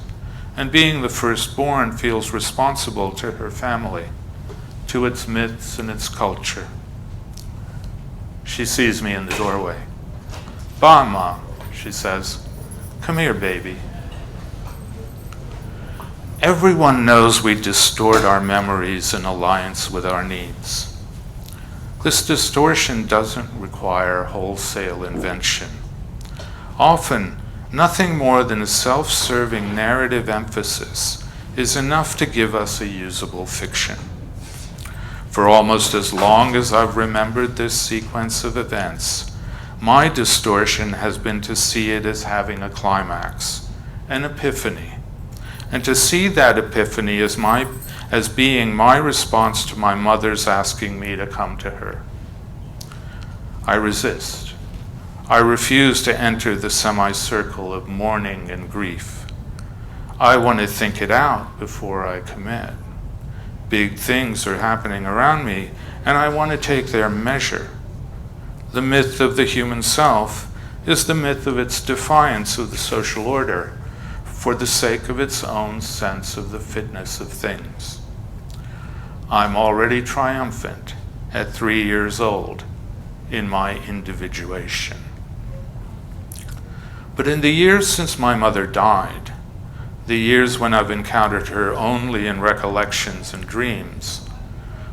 and being the firstborn feels responsible to her family, to its myths and its culture. She sees me in the doorway. "Ba, Ma," she says. "Come here, baby." Everyone knows we distort our memories in alliance with our needs. This distortion doesn't require wholesale invention. Often, nothing more than a self-serving narrative emphasis is enough to give us a usable fiction. For almost as long as I've remembered this sequence of events, my distortion has been to see it as having a climax, an epiphany, and to see that epiphany as being my response to my mother's asking me to come to her. I resist. I refuse to enter the semicircle of mourning and grief. I want to think it out before I commit. Big things are happening around me, and I want to take their measure. The myth of the human self is the myth of its defiance of the social order for the sake of its own sense of the fitness of things. I'm already triumphant at 3 years old in my individuation. But in the years since my mother died, the years when I've encountered her only in recollections and dreams,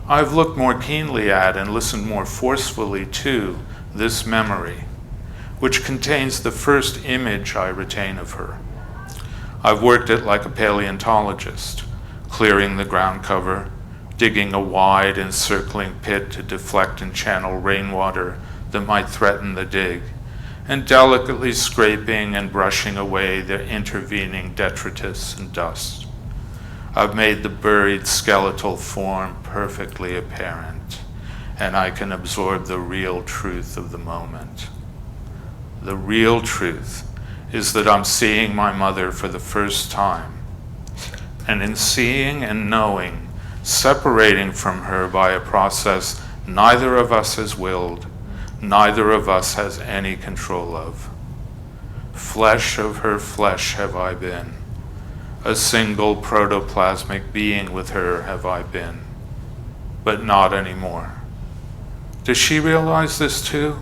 I've looked more keenly at and listened more forcefully to this memory, which contains the first image I retain of her. I've worked it like a paleontologist, clearing the ground cover, digging a wide encircling pit to deflect and channel rainwater that might threaten the dig, and delicately scraping and brushing away the intervening detritus and dust. I've made the buried skeletal form perfectly apparent, and I can absorb the real truth of the moment. The real truth is that I'm seeing my mother for the first time, and in seeing and knowing, separating from her by a process neither of us has willed, neither of us has any control of. Flesh of her flesh have I been, A single protoplasmic being with her have I been, but not anymore. Does she realize this too,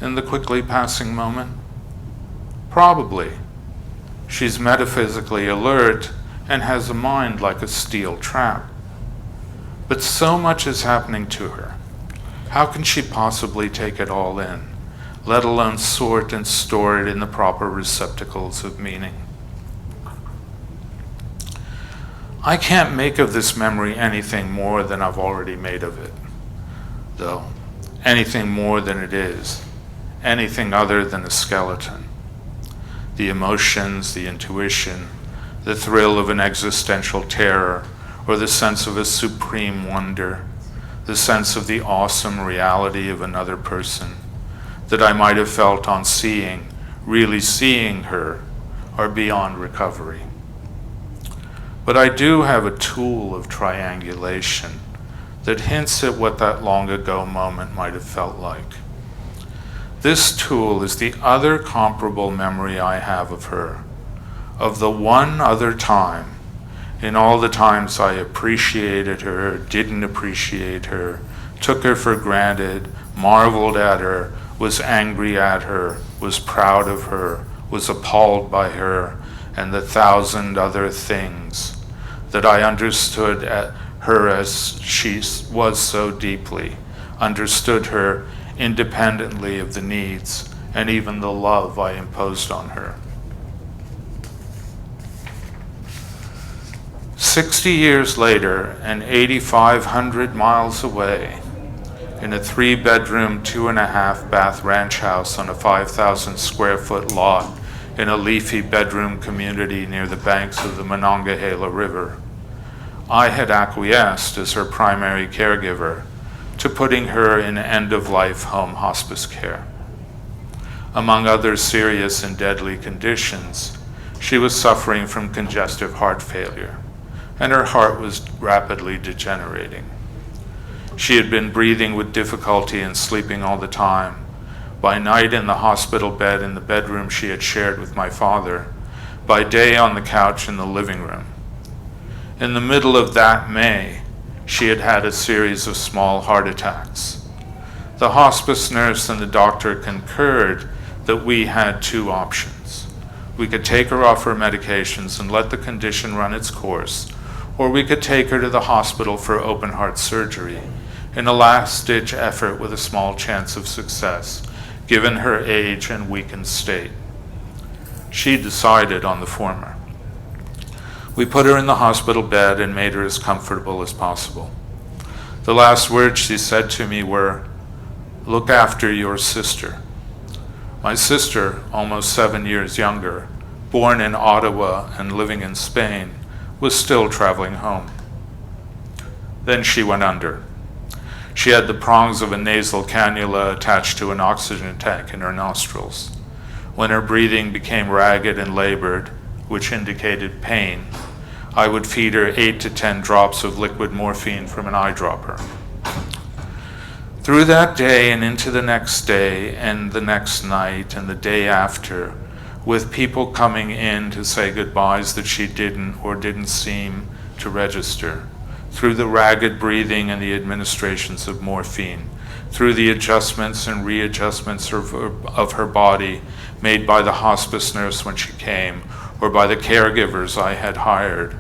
in the quickly passing moment? Probably. She's metaphysically alert and has a mind like a steel trap. But so much is happening to her. How can she possibly take it all in, let alone sort and store it in the proper receptacles of meaning? I can't make of this memory anything more than I've already made of it, though. Anything more than it is, anything other than a skeleton. The emotions, the intuition, the thrill of an existential terror, or the sense of a supreme wonder, the sense of the awesome reality of another person that I might have felt on seeing, really seeing her, are beyond recovery. But I do have a tool of triangulation that hints at what that long ago moment might have felt like. This tool is the other comparable memory I have of her, of the one other time, in all the times I appreciated her, didn't appreciate her, took her for granted, marveled at her, was angry at her, was proud of her, was appalled by her, and the thousand other things that I understood at her as she was so deeply, understood her independently of the needs and even the love I imposed on her. 60 years later, and 8,500 miles away, in a 3-bedroom, 2.5-bath ranch house on a 5,000 square foot lot in a leafy bedroom community near the banks of the Monongahela River, I had acquiesced as her primary caregiver to putting her in end-of-life home hospice care. Among other serious and deadly conditions, she was suffering from congestive heart failure, and her heart was rapidly degenerating. She had been breathing with difficulty and sleeping all the time, by night in the hospital bed in the bedroom she had shared with my father, by day on the couch in the living room. In the middle of that May, she had had a series of small heart attacks. The hospice nurse and the doctor concurred that we had two options. We could take her off her medications and let the condition run its course, or we could take her to the hospital for open heart surgery in a last-ditch effort with a small chance of success, given her age and weakened state. She decided on the former. We put her in the hospital bed and made her as comfortable as possible. The last words she said to me were, "Look after your sister." My sister, almost 7 years younger, born in Ottawa and living in Spain, was still traveling home. Then she went under. She had the prongs of a nasal cannula attached to an oxygen tank in her nostrils. When her breathing became ragged and labored, which indicated pain, I would feed her 8 to 10 drops of liquid morphine from an eyedropper. Through that day and into the next day and the next night and the day after, with people coming in to say goodbyes that she didn't or didn't seem to register, through the ragged breathing and the administrations of morphine, through the adjustments and readjustments of her body made by the hospice nurse when she came, or by the caregivers I had hired,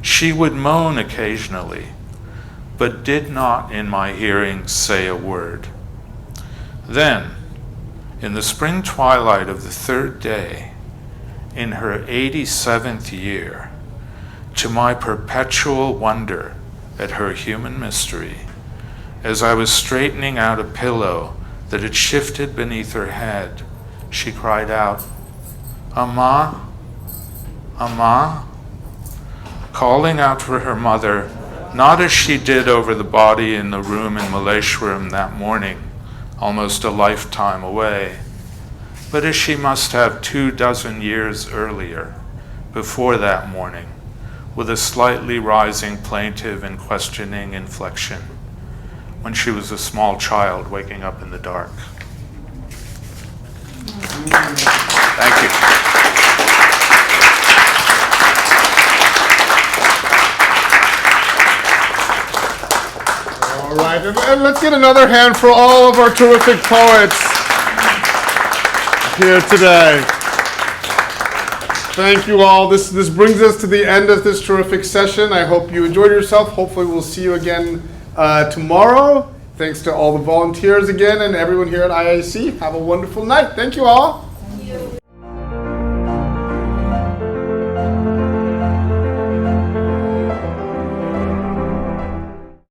she would moan occasionally, but did not in my hearing say a word. Then, in the spring twilight of the 3rd day, in her 87th year, to my perpetual wonder at her human mystery, as I was straightening out a pillow that had shifted beneath her head, she cried out, "Amma, Amma," calling out for her mother, not as she did over the body in the room in Malleshwaram that morning, almost a lifetime away, but as she must have 24 years earlier, before that morning, with a slightly rising plaintive and questioning inflection, when she was a small child waking up in the dark. Thank you. right, and let's get another hand for all of our terrific poets here today. Thank you all. This brings us to the end of this terrific session. I hope you enjoyed yourself. Hopefully we'll see you again tomorrow. Thanks to all the volunteers again and everyone here at IAAC. Have a wonderful night. Thank you all.